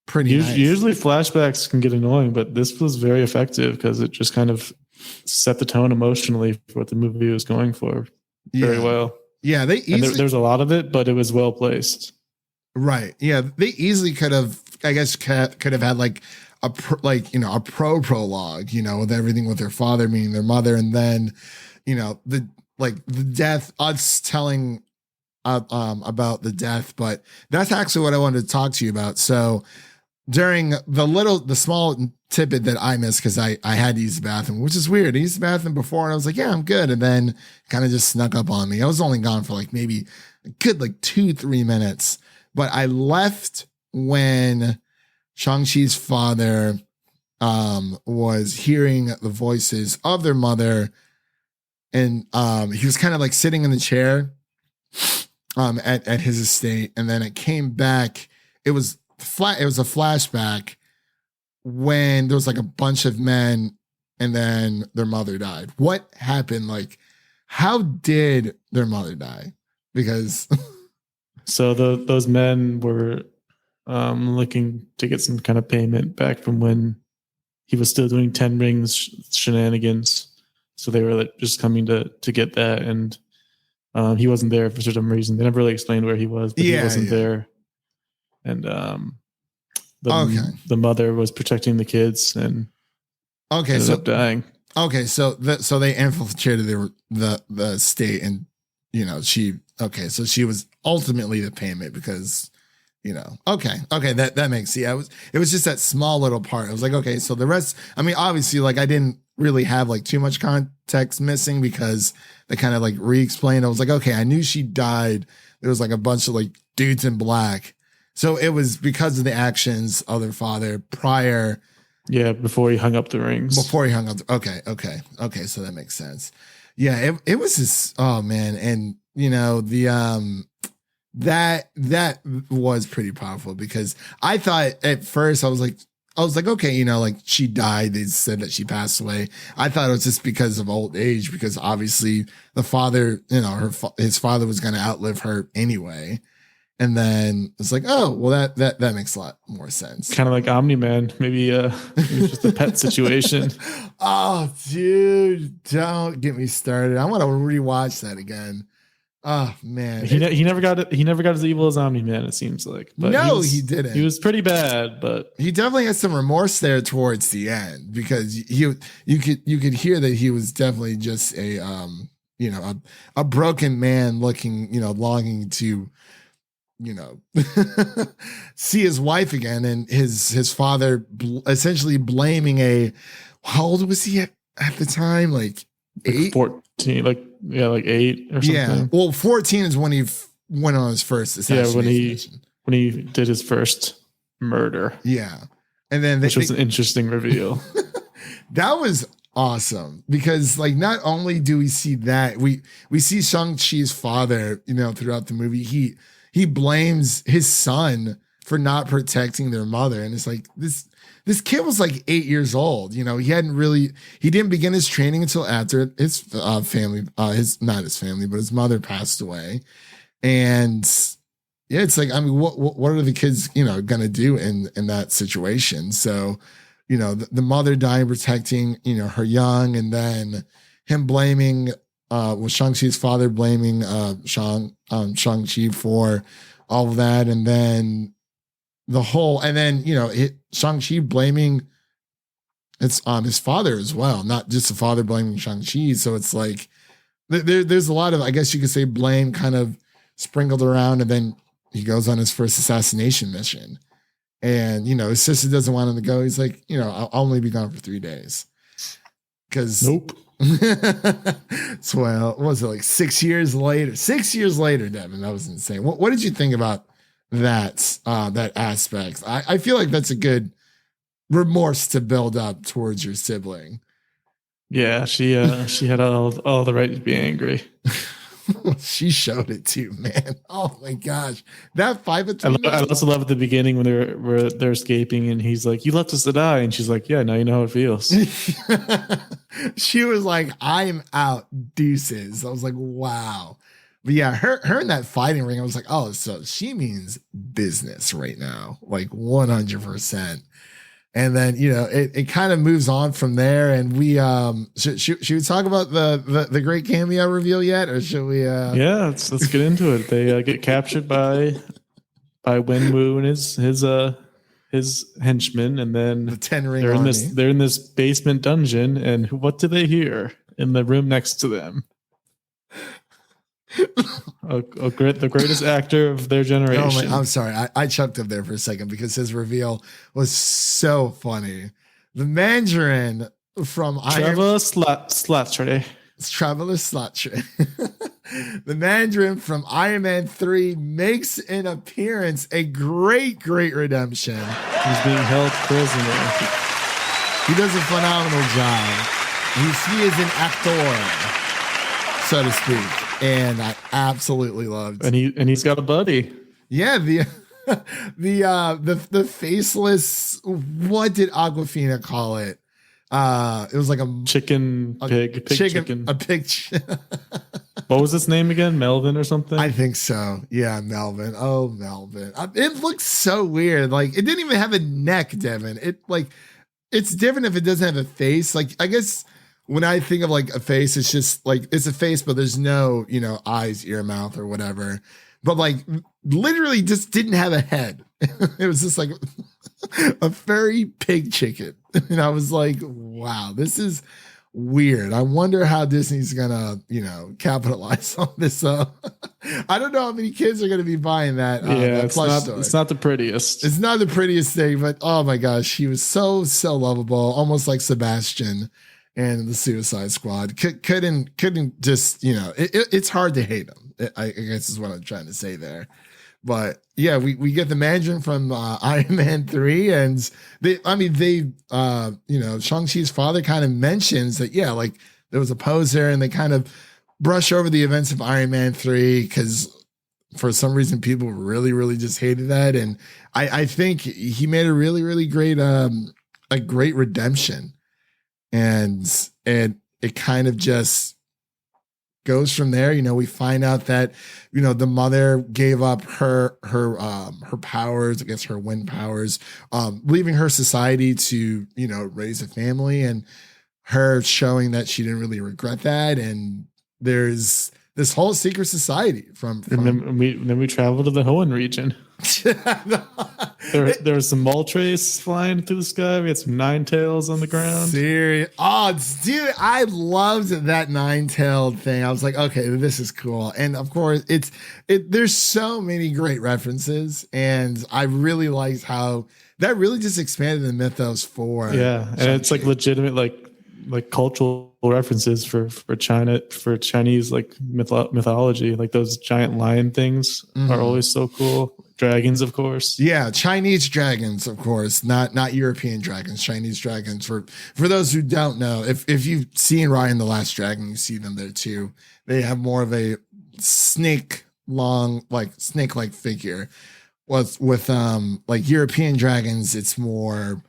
pretty nice. Usually flashbacks can get annoying, but this was very effective because it just kind of set the tone emotionally for what the movie was going for very well. Yeah, there's a lot of it, but it was well placed. Right. Yeah. They easily could have, I guess, could have had like a prologue, with everything with their father meaning their mother. And then, the death, us telling about the death. But that's actually what I wanted to talk to you about. So during the small tidbit that I missed, because I had to use the bathroom, which is weird. I used the bathroom before and I was like, yeah, I'm good. And then kind of just snuck up on me. I was only gone for like maybe a good 2-3 minutes. But I left when Shang-Chi's father was hearing the voices of their mother. And he was kind of like sitting in the chair at his estate. And then it came back. It was a flashback when there was like a bunch of men and then their mother died. What happened? Like, how did their mother die? Because... So those men were looking to get some kind of payment back from when he was still doing 10 rings shenanigans. So they were just coming to get that. And he wasn't there for some reason. They never really explained where he was, but he wasn't there. And the mother was protecting the kids and ended up dying. Okay, so they infiltrated the state and so she was ultimately the payment because, okay, that makes, it was just that small little part. I was like, okay, so the rest, I mean, obviously, like I didn't really have like too much context missing because they kind of like re-explained. I was like, okay, I knew she died. There was like a bunch of like dudes in black. So it was because of the actions of their father prior. Yeah, before he hung up the rings. Okay. So that makes sense. Yeah, it was just, oh man. And that was pretty powerful because I thought at first I was like, okay, like she died. They said that she passed away. I thought it was just because of old age, because obviously the father, his father was going to outlive her anyway. And then it's like, oh, well, that makes a lot more sense. Kind of like Omni-Man. Maybe it was just a pet situation. Oh, dude, don't get me started. I want to rewatch that again. Oh man, he never got it. He never got as evil as Omni-Man. It seems like, but no, he didn't. He was pretty bad, but he definitely had some remorse there towards the end because you could hear that he was definitely just a broken man looking, longing to, see his wife again, and his father essentially blaming how old was he at the time? Like 8, 14, like 8 or something. Yeah, well, 14 is when he went on his first assassination. Yeah, when he did his first murder. Yeah, and then which was an interesting reveal. That was awesome because, like, not only do we see that, we see Shang-Chi's father, throughout the movie. He blames his son for not protecting their mother, and it's like this kid was like 8 years old. He didn't begin his training until after his family, not his family, but his mother passed away. And yeah, it's like, I mean, what are the kids, going to do in that situation? So, the mother dying, protecting, her young, and then him blaming, Shang-Chi's father blaming, Shang-Chi for all of that. And then Shang-Chi blaming his father as well, not just the father blaming Shang-Chi. So it's like there's a lot of, I guess you could say, blame kind of sprinkled around, and then he goes on his first assassination mission, and his sister doesn't want him to go. He's like, I'll only be gone for 3 days because nope. So what was it, like 6 years later? 6 years later, Devin, that was insane. What did you think about that aspect? I feel like that's a good remorse to build up towards your sibling. Yeah, she had all the right to be angry. She showed it too, man. Oh my gosh, that fight between I also love at the beginning when they're escaping, and he's like, "You left us to die," and she's like, "Yeah, now you know how it feels." She was like, "I'm out, deuces." I was like, "Wow." But yeah, her in that fighting ring, I was like, oh, so she means business right now, like 100%. And then, it kind of moves on from there. And we, should we talk about the great cameo reveal yet? Or should we, yeah, let's get into it. They get captured by Wenwu and his henchmen. And then the 10-ring they're in this basement dungeon. And what do they hear in the room next to them? The greatest actor of their generation. I'm sorry. I chucked up there for a second because his reveal was so funny. The Mandarin from Traveler Slattery. Traveler Slattery. The Mandarin from Iron Man 3 makes an appearance. A great redemption. He's being held prisoner. He does a phenomenal job. He is an actor, so to speak. And I absolutely loved. And he's got a buddy. Yeah, the faceless. What did Awkwafina call it? It was like a pig chicken. A pig. What was its name again? Melvin or something? I think so. Yeah, Melvin. Oh, Melvin. It looks so weird. Like, it didn't even have a neck, Devin. It's different if it doesn't have a face. Like, I guess when I think of like a face, it's just like, it's a face, but there's no, eyes, ear, mouth, or whatever. But like, literally just didn't have a head. It was just like a furry pig chicken. And I was like, wow, this is weird. I wonder how Disney's gonna, capitalize on this. I don't know how many kids are gonna be buying that. That it's plush not. toy. It's not the prettiest. It's not the prettiest thing, but oh my gosh, he was so lovable, almost like Sebastian and the Suicide Squad. Couldn't just it's hard to hate him. I guess is what I'm trying to say there. But yeah, we get the Mandarin from Iron Man 3, and Shang-Chi's father kind of mentions that, like there was a poser, and they kind of brush over the events of Iron Man 3 because for some reason people really, really just hated that. And I think he made a really, really great a great redemption. And it kind of just goes from there. We find out that, the mother gave up her powers, I guess her wind powers, leaving her society to, raise a family, and her showing that she didn't really regret that. And there's this whole secret society from and then we travel to the Hoenn region. There was some Moltres flying through the sky. We had some Ninetales on the ground. Serious. Oh, dude, I loved that nine-tailed thing. I was like, okay, this is cool. And of course, there's so many great references, and I really liked how that really just expanded the mythos for and it's like legitimate like cultural references for China, for Chinese like mythology. Like those giant lion things are always so cool. Dragons, of course. Yeah, Chinese dragons, of course, not European dragons. Chinese dragons. For those who don't know, if you've seen Ryan the Last Dragon, you see them there too. They have more of a snake like figure. With like European dragons, it's more,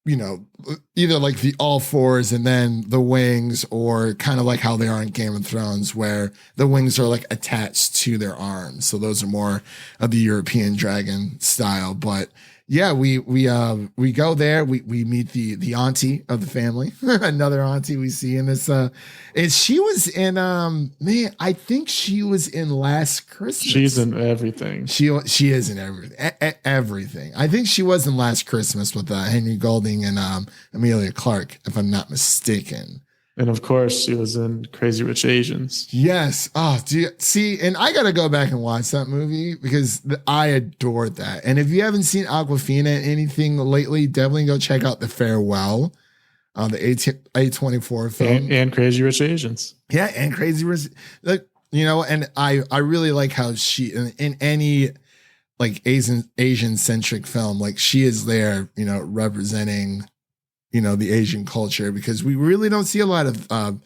either like the all fours and then the wings, or kind of like how they are in Game of Thrones, where the wings are like attached to their arms. So those are more of the European dragon style. But yeah, we go there. We meet the auntie of the family, another auntie we see in this. And she was in I think she was in Last Christmas. She's in everything. She is in everything. Everything. I think she was in Last Christmas with Henry Golding and Amelia Clark, if I'm not mistaken. And of course, she was in Crazy Rich Asians. Yes. Oh, see, and I got to go back and watch that movie because I adored that. And if you haven't seen Awkwafina anything lately, definitely go check out The Farewell, the A24 film. And Crazy Rich Asians. Yeah, and Crazy Rich. And I really like how she, in any like Asian-centric film, like she is there, representing the Asian culture, because we really don't see a lot of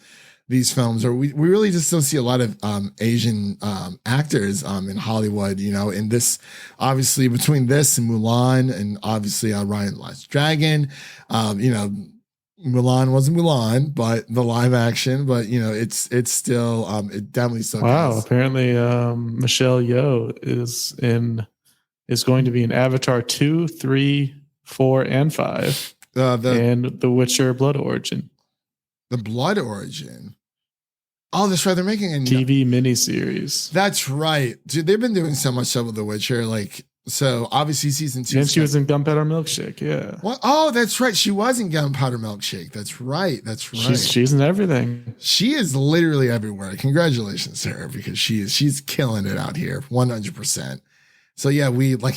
these films, or we really just don't see a lot of Asian actors in Hollywood, in this, obviously between this and Mulan, and obviously Ryan the Last Dragon, Mulan wasn't Mulan, but the live action, but it's still, it definitely still. Wow. counts. Apparently Michelle Yeoh is going to be in Avatar 2, 3, 4, and 5. And The Witcher Blood Origin. The Blood Origin. Oh, that's right. They're making a TV miniseries. That's right. Dude, they've been doing so much stuff with The Witcher. So obviously season 2. And she was in Gunpowder Milkshake. Yeah. What? Oh, that's right. She was in Gunpowder Milkshake. That's right. She's in everything. She is literally everywhere. Congratulations to her, because she's killing it out here. 100%. So yeah, we like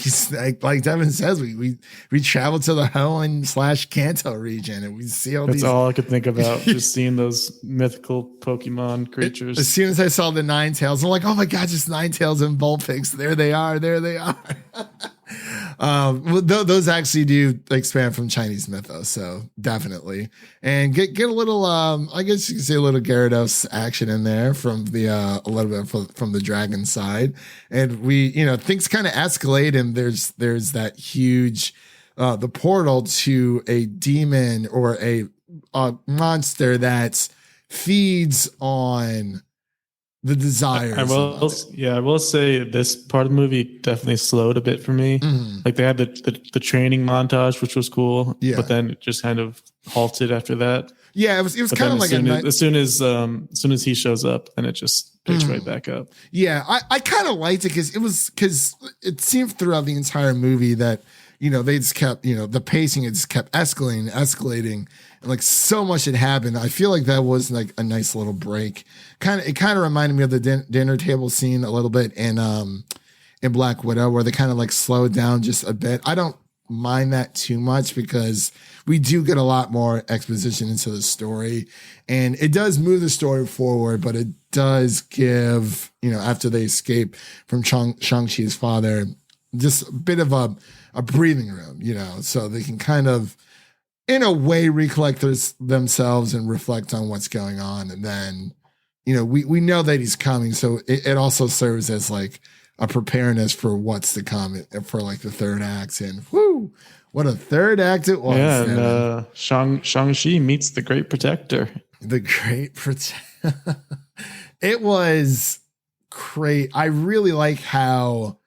Devin says, we travel to the Hoenn/Kanto region, and we see all That's these. all I could think about, just seeing those mythical Pokemon creatures. As soon as I saw the Ninetales, I'm like, oh my god, just Ninetales and Vulpix. There they are. Those actually do expand from Chinese mythos, so definitely, and get a little, I guess you could say a little Gyarados action in there from the a little bit from the dragon side, and we, things kind of escalate, and there's that huge, the portal to a demon or a monster that feeds on the desires. I will say this part of the movie definitely slowed a bit for me. Mm-hmm. Like they had the training montage, which was cool, Yeah. but then it just kind of halted after that. Yeah, it was But kind then of like as soon as he shows up, then it just picks right back up. Yeah, I kind of liked it because it seemed throughout the entire movie that, they just kept, the pacing, it just kept escalating, and like so much had happened. I feel like that was like a nice little break. It kind of reminded me of the dinner table scene a little bit in Black Widow, where they kind of like slowed down just a bit. I don't mind that too much because we do get a lot more exposition into the story, and it does move the story forward, but it does give, after they escape from Shang-Chi's father, just a bit of a breathing room, so they can kind of, in a way, recollect themselves and reflect on what's going on. And then, we know that he's coming, so it also serves as like a preparedness for what's to come for like the third act. And whoo, what a third act it was. Yeah, and Shang-Chi meets the Great Protector. The Great Protector. It was great. I really like how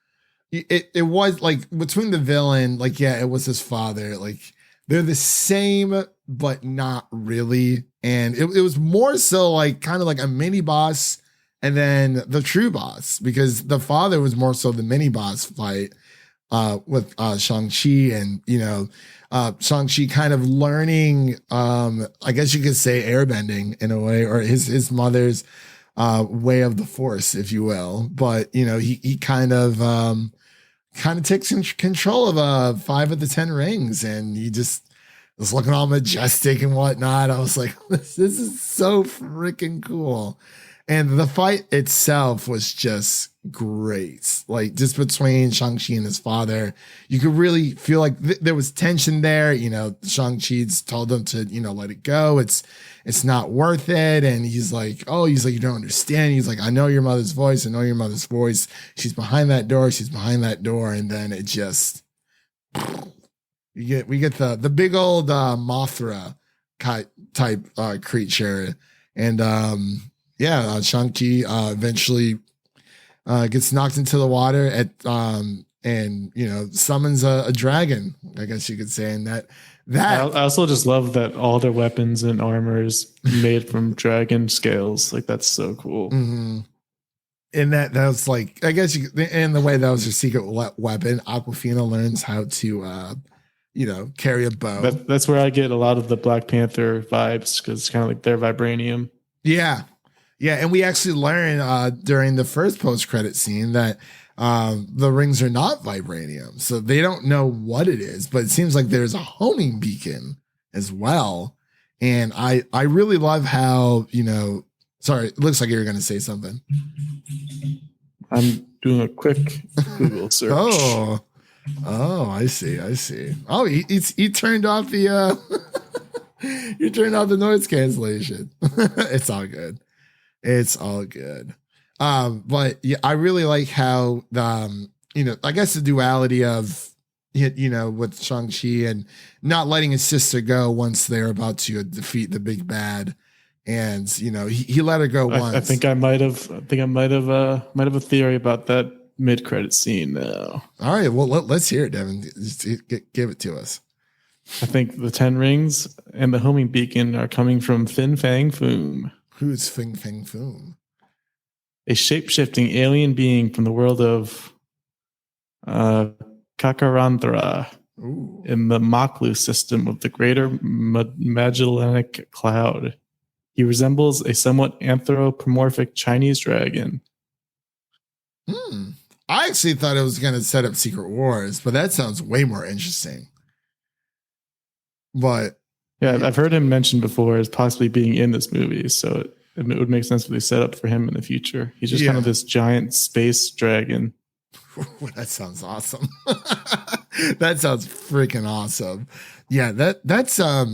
it was like between the villain, like, yeah, it was his father. Like they're the same, but not really. And it was more so like kind of like a mini boss and then the true boss, because the father was more so the mini boss fight with Shang-Chi, and Shang-Chi kind of learning, I guess you could say airbending in a way, or his mother's way of the Force, if you will. But he kind of takes control of 5 of the 10 rings, and he just was looking all majestic and whatnot. I was like, this is so freaking cool. And the fight itself was just great. Like just between Shang-Chi and his father, you could really feel like there was tension there. Shang-Chi's told him to, let it go. It's not worth it. And he's like, you don't understand. He's like, I know your mother's voice. I know your mother's voice. She's behind that door. She's behind that door. And then it just, we get the big old Mothra type creature. And, Shang-Chi eventually gets knocked into the water and summons a dragon, I guess you could say. And that I also just love that all their weapons and armor is made from dragon scales. Like that's so cool. Mm-hmm. And that was like, I guess in the way that was her secret weapon. Awkwafina learns how to carry a bow. That's where I get a lot of the Black Panther vibes, because it's kind of like their vibranium. Yeah, and we actually learn during the first post-credit scene that the rings are not vibranium, so they don't know what it is, but it seems like there's a homing beacon as well. And I really love how, sorry, it looks like you were going to say something. I'm doing a quick Google search. Oh, I see. Oh, he turned off the you turned off the noise cancellation. It's all good. It's all good. But yeah, I really like how I guess the duality of with Shang-Chi and not letting his sister go once they're about to defeat the big bad. And he let her go once. I think I might have a theory about that mid-credit scene now. All right, well let's hear it, Devin. Just give it to us. I think the 10 rings and the homing beacon are coming from Fin Fang Foom. Who's Fin Fang Foom? A shape-shifting alien being from the world of Kakaranthra in the Maklu system of the Greater Magellanic Cloud. He resembles a somewhat anthropomorphic Chinese dragon. I actually thought it was going to set up Secret Wars, but that sounds way more interesting. But yeah, I've heard him mentioned before as possibly being in this movie, so it would make sense if they set up for him in the future. He's just kind of this giant space dragon. That sounds awesome. That sounds freaking awesome. Yeah, that's a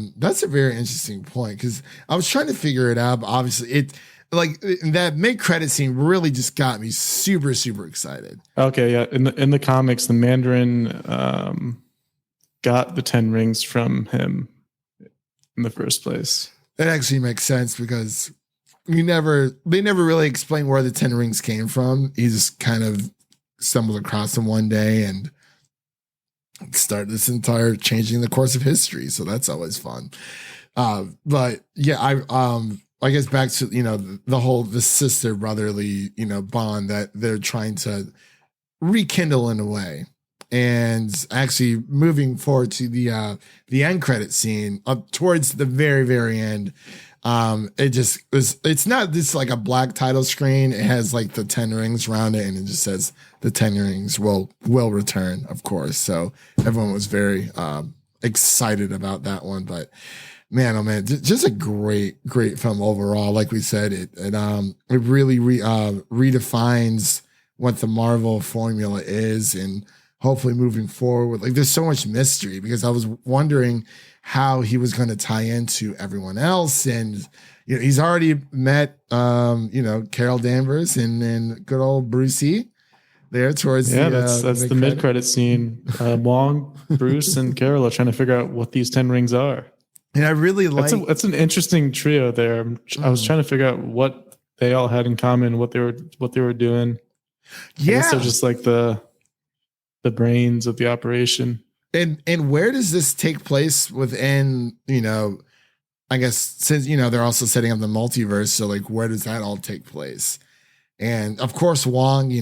very interesting point, because I was trying to figure it out, but obviously it that mid-credit scene really just got me super, super excited. Okay, yeah. In the comics, the Mandarin got the 10 rings from him in the first place. That actually makes sense, because they never really explain where the 10 rings came from. He just kind of stumbled across them one day and started this entire changing the course of history. So that's always fun. But yeah, I guess back to, the sister brotherly, bond that they're trying to rekindle in a way. And actually moving forward to the end credit scene up towards the very, very end. It's not this like a black title screen. It has like the 10 rings around it, and it just says the 10 rings will return, of course. So everyone was very excited about that one. But man, oh man, just a great film overall. Like we said, it really redefines what the Marvel formula is, and hopefully moving forward. Like there's so much mystery because I was wondering how he was going to tie into everyone else. And, you know, he's already met, Carol Danvers and good old Brucey there towards that's the mid-credit scene. Wong, Bruce, and Carol are trying to figure out what these 10 rings are. And I really like... That's an interesting trio there. I was trying to figure out what they all had in common, what they were doing. Yeah. I guess they're just like the brains of the operation. And where does this take place within, I guess since, they're also setting up the multiverse. So like, where does that all take place? And of course, Wong,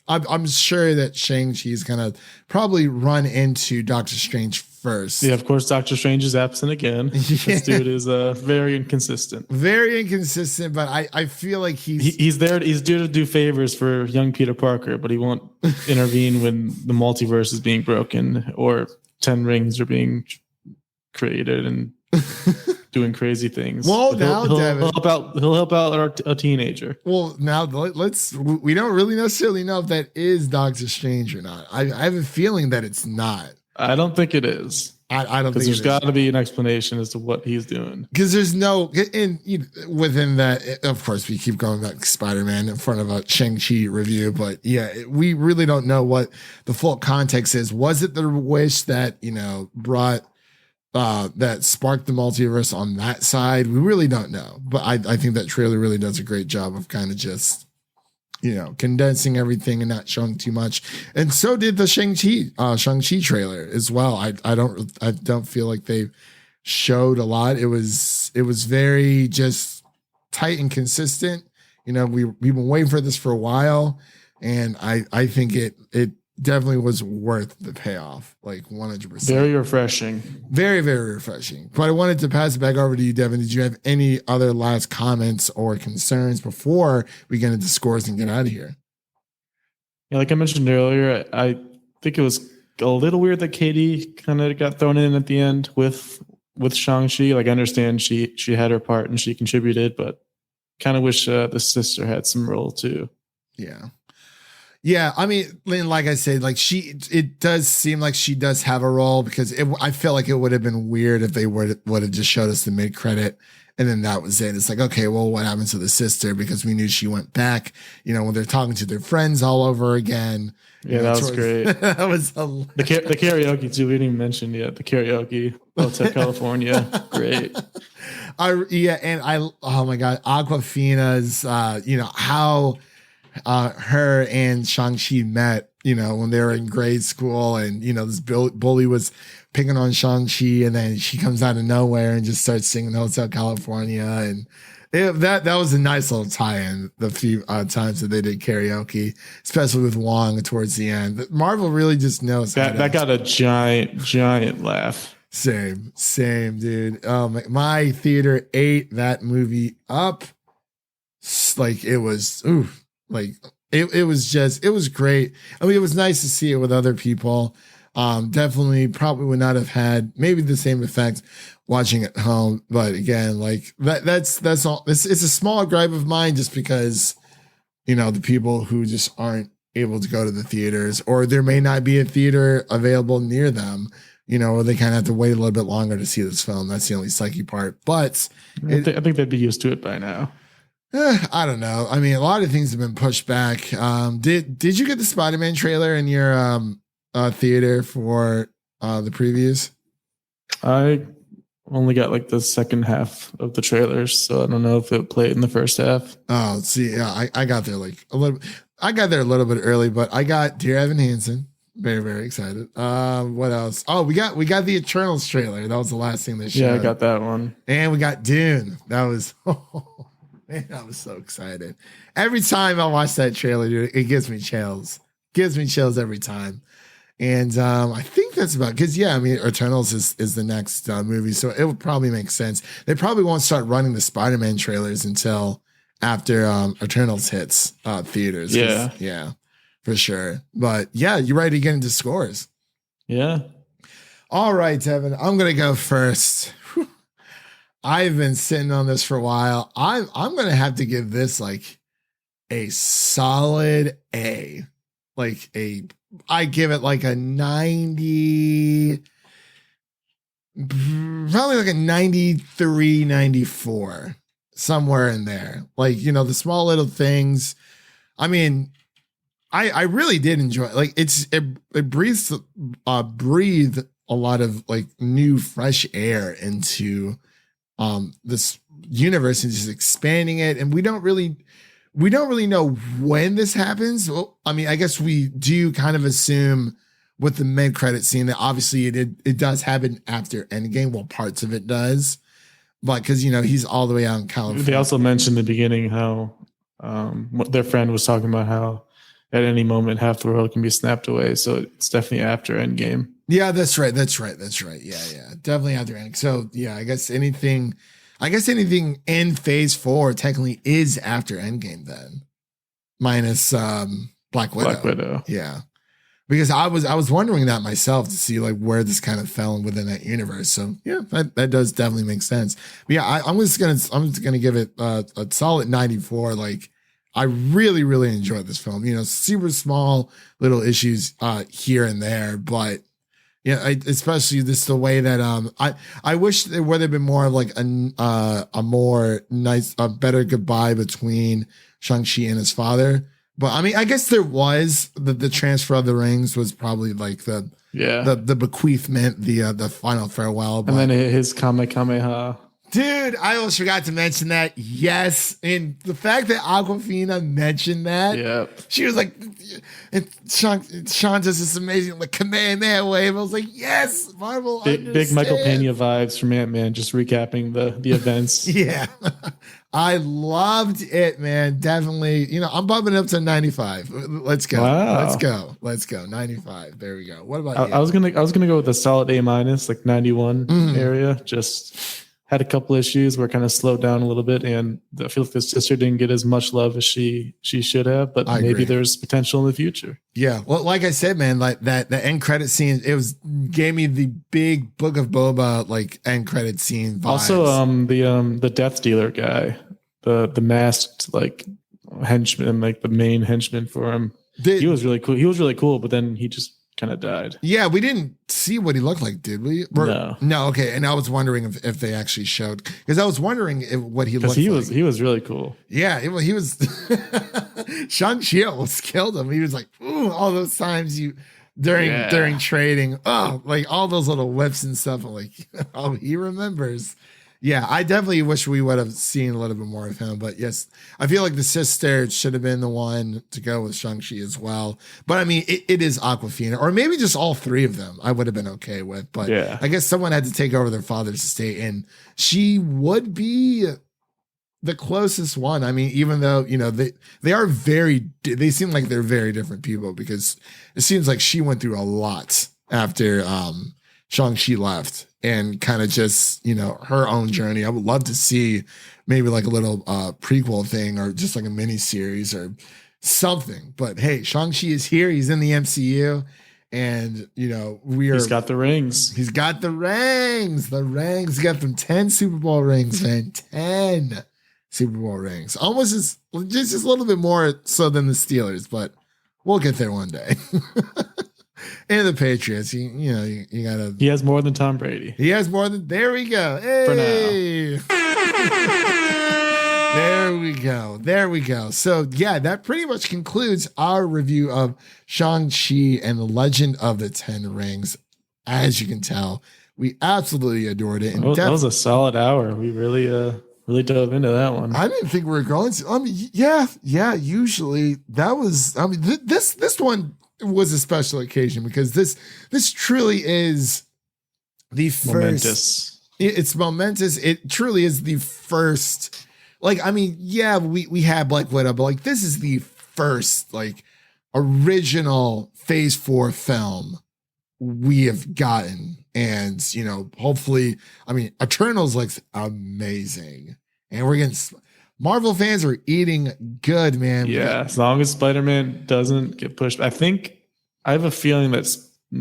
I'm sure that Shang-Chi is going to probably run into Doctor Strange first. Yeah, of course, Doctor Strange is absent again. Yeah. This dude is very inconsistent. Very inconsistent, but I feel like he's there. He's due to do favors for young Peter Parker, but he won't intervene when the multiverse is being broken or 10 rings are being created and doing crazy things. Well, now he'll help out a teenager. Well, now we don't really necessarily know if that is Doctor Strange or not. I have a feeling that it's not. I don't think it is. I don't think there's got to be an explanation as to what he's doing. Because there's no within that. Of course, we keep going back to Spider-Man in front of a Shang-Chi review, but yeah, we really don't know what the full context is. Was it the wish that brought that sparked the multiverse on that side? We really don't know, but I think that trailer really does a great job of kind of just condensing everything and not showing too much. And so did the Shang-Chi trailer as well. I don't feel like they showed a lot. It was very just tight and consistent. We've been waiting for this for a while, and I think it definitely was worth the payoff, like 100%. Very refreshing. Very, very refreshing. But I wanted to pass it back over to you, Devin. Did you have any other last comments or concerns before we get into scores and get out of here? Yeah, like I mentioned earlier, I think it was a little weird that Katie kind of got thrown in at the end with Shang-Chi. Like I understand she had her part and she contributed, but kind of wish the sister had some role too. Yeah. Yeah, I mean, like I said, like it does seem like she does have a role, because I feel like it would have been weird if they would have just showed us the mid credit and then that was it. It's like, okay, well, what happened to the sister? Because we knew she went back, when they're talking to their friends all over again. Yeah, that was great. That was the karaoke too. We didn't even mention yet the karaoke. Hotel California, great. Oh my God, Awkwafina's, how her and Shang-Chi met, when they were in grade school, and this bully was picking on Shang-Chi, and then she comes out of nowhere and just starts singing Hotel California, and that was a nice little tie-in the few times that they did karaoke, especially with Wong towards the end. Marvel really just knows that got a giant laugh. Same, dude. My theater ate that movie up. Like it was, oof. Like it was great. I mean, it was nice to see it with other people. Definitely probably would not have had maybe the same effect watching at home. But again, like that's all. It's a small gripe of mine, just because, the people who just aren't able to go to the theaters, or there may not be a theater available near them, or they kind of have to wait a little bit longer to see this film. That's the only sucky part. But I think they'd be used to it by now. I don't know. I mean, a lot of things have been pushed back. Did you get the Spider-Man trailer in your theater for the previews? I only got like the second half of the trailers, so I don't know if it played in the first half. Oh, see, yeah, I got there like a little. I got there a little bit early, but I got Dear Evan Hansen. Very, very excited. What else? Oh, we got the Eternals trailer. That was the last thing they showed. Yeah, I got that one. And we got Dune. That was. Man, I was so excited. Every time I watch that trailer, dude, it gives me chills. Gives me chills every time. And I think that's about, because yeah, I mean, Eternals is the next movie, so it would probably make sense. They probably won't start running the Spider-Man trailers until after Eternals hits theaters. Yeah, for sure. But yeah, you ready to get into scores? Yeah. All right, Devin, I'm gonna go first. Whew. I've been sitting on this for a while. I'm gonna have to give this like a solid A. I give it like a 90, probably like a 93, 94, somewhere in there. Like, you know, the small little things. I mean, I really did enjoy it. Like it breathes breathe a lot of like new fresh air into this universe and just expanding it. And we don't really know when this happens. Well, I mean, I guess we do kind of assume with the mid-credit scene that obviously it does happen after Endgame. Well, parts of it does, but because, you know, he's all the way out in California. They also mentioned in the beginning how what their friend was talking about, how at any moment half the world can be snapped away. So it's definitely after Endgame. Yeah, that's right. Yeah. Definitely after Endgame. So yeah, I guess anything in phase 4 technically is after Endgame then. Minus Black Widow. Yeah. Because I was wondering that myself to see like where this kind of fell within that universe. So yeah, that does definitely make sense. But yeah, I'm just gonna give it a solid 94. Like I really, really enjoyed this film. You know, super small little issues here and there, but yeah, especially this the way that I wish there would have been more of like a more nice, a better goodbye between Shang-Chi and his father. But I mean, I guess there was the transfer of the rings was probably like the bequeathment, the final farewell. But, and then his Kamehameha. Dude, I almost forgot to mention that. Yes. And the fact that Awkwafina mentioned that, she was like, and Sean does this amazing like Kamehameha wave. I was like, yes, Marvel. Big Michael Pena vibes from Ant-Man, just recapping the events. Yeah. I loved it, man. Definitely. You know, I'm bumping it up to 95. Let's go. Wow. Let's go. 95. There we go. What about you? I was gonna go with a solid A-, like 91 area. Just had a couple issues where it kind of slowed down a little bit, and I feel like the sister didn't get as much love as she should have, but maybe there's potential in the future. Yeah. Well, like I said, man, like the end credit scene, gave me the big Book of Boba like end credit scene vibes. Also, the Death Dealer guy, the masked like henchman, like the main henchman for him. He was really cool. He was really cool, but then he just kind of died. Yeah, we didn't see what he looked like, did we? No. Okay, and I was wondering if they actually showed, because I was wondering what he looked like. He was really cool. Yeah, he was. Shang-Chi almost killed him. He was like, ooh, all those times during trading, like all those little whips and stuff. I'm like, oh, he remembers. Yeah, I definitely wish we would have seen a little bit more of him. But yes, I feel like the sister should have been the one to go with Shang-Chi as well. But I mean, it is Awkwafina, or maybe just all three of them I would have been okay with. But yeah, I guess someone had to take over their father's estate, and she would be the closest one. I mean, even though, you know, they seem like they're very different people, because it seems like she went through a lot after Shang-Chi left, and kind of just, you know, her own journey. I would love to see maybe like a little prequel thing, or just like a mini series or something. But hey, Shang-Chi is here. He's in the MCU, and you know, he's got the rings. He's got the rings. He got them 10 Super Bowl rings, man. 10 Super Bowl rings. Almost just a little bit more so than the Steelers, but we'll get there one day. And the Patriots, you gotta. He has more than Tom Brady. He has more than. There we go. Hey. For now. There we go. So yeah, that pretty much concludes our review of Shang-Chi and the Legend of the Ten Rings. As you can tell, we absolutely adored it. And that was a solid hour. We really dove into that one. I didn't think we were going to. I mean, yeah. Usually that was. I mean, this one was a special occasion, because this truly is the first. Momentous. It's momentous. It truly is the first. Like, I mean, yeah, we had Black Widow, but like this is the first like original Phase 4 film we have gotten. And, you know, hopefully, I mean, Eternals looks amazing. And we're getting, Marvel fans are eating good, man. Yeah, as long as Spider-Man doesn't get pushed. I have a feeling that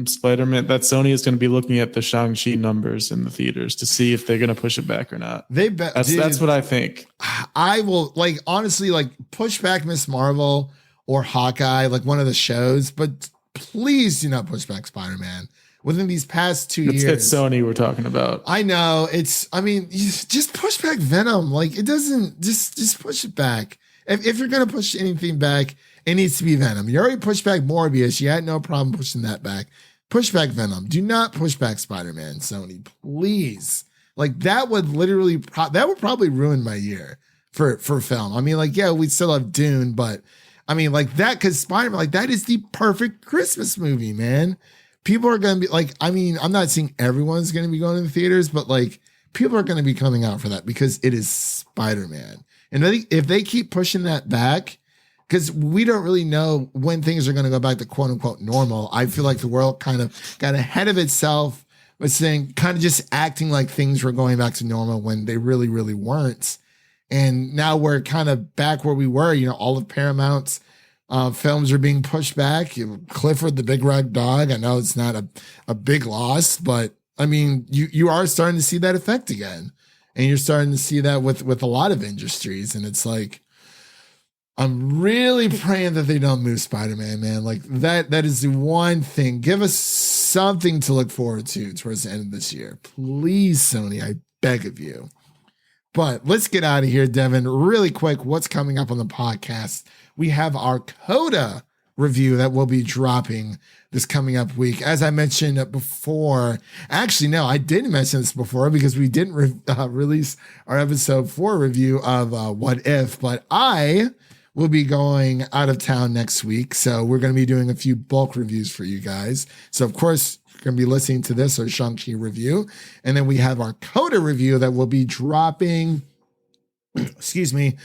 Spider-Man, that Sony is going to be looking at the Shang-Chi numbers in the theaters to see if they're going to push it back or not. That's what I think. I will, like, honestly, like, push back Miss Marvel or Hawkeye, like one of the shows, but please do not push back Spider-Man. Within these past 2 years. It's Sony we're talking about. I know. Just push back Venom. Like, it doesn't, just push it back. If you're going to push anything back, it needs to be Venom. You already pushed back Morbius. You had no problem pushing that back. Push back Venom. Do not push back Spider-Man, Sony. Please. Like, that would literally, that would probably ruin my year for film. I mean, like, yeah, we still have Dune, but I mean, like that, because Spider-Man, like, that is the perfect Christmas movie, man. People are going to be like, I mean, I'm not saying everyone's going to be going to the theaters, but like people are going to be coming out for that because it is Spider-Man. And I think if they keep pushing that back, because we don't really know when things are going to go back to quote unquote normal. I feel like the world kind of got ahead of itself with saying, kind of just acting like things were going back to normal when they really, really weren't. And now we're kind of back where we were, you know, all of Paramount's films are being pushed back. Clifford the Big Red Dog. I know it's not a big loss, but I mean, you are starting to see that effect again, and you're starting to see that with a lot of industries. And it's like, I'm really praying that they don't move Spider-Man, man. Like that is the one thing. Give us something to look forward to towards the end of this year, please, Sony. I beg of you. But let's get out of here, Devin. Really quick, what's coming up on the podcast? We have our Coda review that will be dropping this coming up week. As I mentioned before, actually, no, I didn't mention this before because we didn't release our episode 4 review of What If, but I will be going out of town next week. So we're going to be doing a few bulk reviews for you guys. So of course, you're going to be listening to this or Shang-Chi review. And then we have our Coda review that will be dropping, excuse me,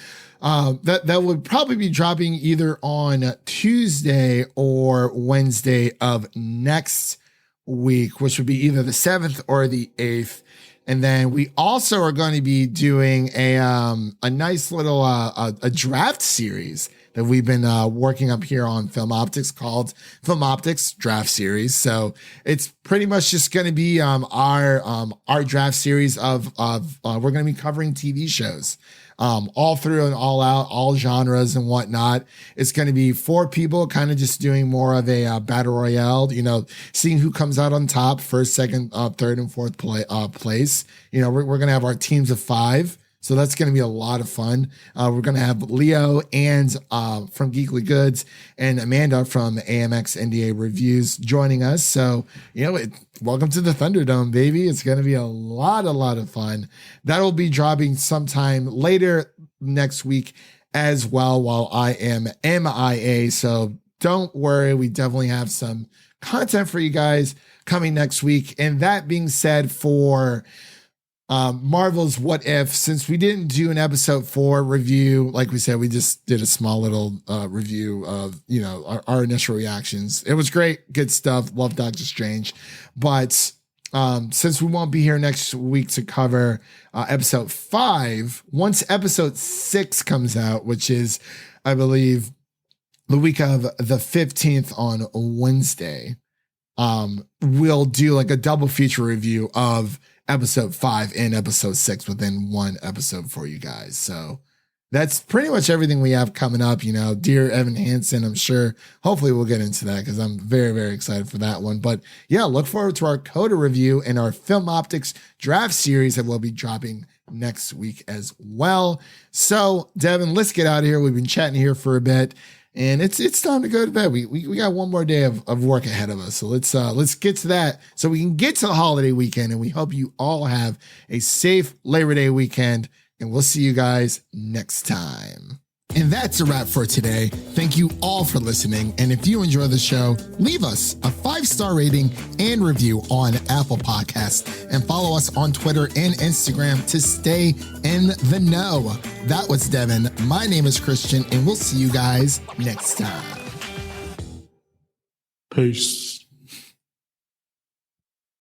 that would probably be dropping either on Tuesday or Wednesday of next week, which would be either the 7th or the 8th. And then we also are going to be doing a nice little a draft series that we've been working up here on Film Optix called Film Optix Draft Series. So it's pretty much just going to be our draft series of we're going to be covering TV shows. All through and all out, all genres and whatnot. It's going to be 4 people kind of just doing more of a battle royale, you know, seeing who comes out on top, first, second, third, and fourth place. You know, we're going to have our teams of 5. So that's going to be a lot of fun. We're going to have Leo and from Geekly Goods and Amanda from AMX NDA Reviews joining us. So, you know, welcome to the Thunderdome, baby. It's going to be a lot of fun. That'll be dropping sometime later next week as well while I am MIA. So don't worry. We definitely have some content for you guys coming next week. And that being said, for Marvel's What If, since we didn't do an episode 4 review, like we said, we just did a small little review of, you know, our initial reactions. It was great, good stuff. Love Doctor Strange. But since we won't be here next week to cover episode 5, once episode 6 comes out, which is, I believe, the week of the 15th on Wednesday, we'll do like a double feature review of episode 5 and episode 6 within one episode for you guys. So that's pretty much everything we have coming up. You know, Dear Evan Hansen, I'm sure, hopefully we'll get into that because I'm very, very excited for that one. But yeah, look forward to our Coda review and our Film Optix draft series that will be dropping next week as well. So Devin, let's get out of here. We've been chatting here for a bit. And it's time to go to bed. We got one more day of work ahead of us. So let's get to that so we can get to the holiday weekend. And we hope you all have a safe Labor Day weekend. And we'll see you guys next time. And that's a wrap for today. Thank you all for listening. And if you enjoy the show, leave us a 5-star rating and review on Apple Podcasts and follow us on Twitter and Instagram to stay in the know. That was Devin. My name is Christian, and we'll see you guys next time. Peace.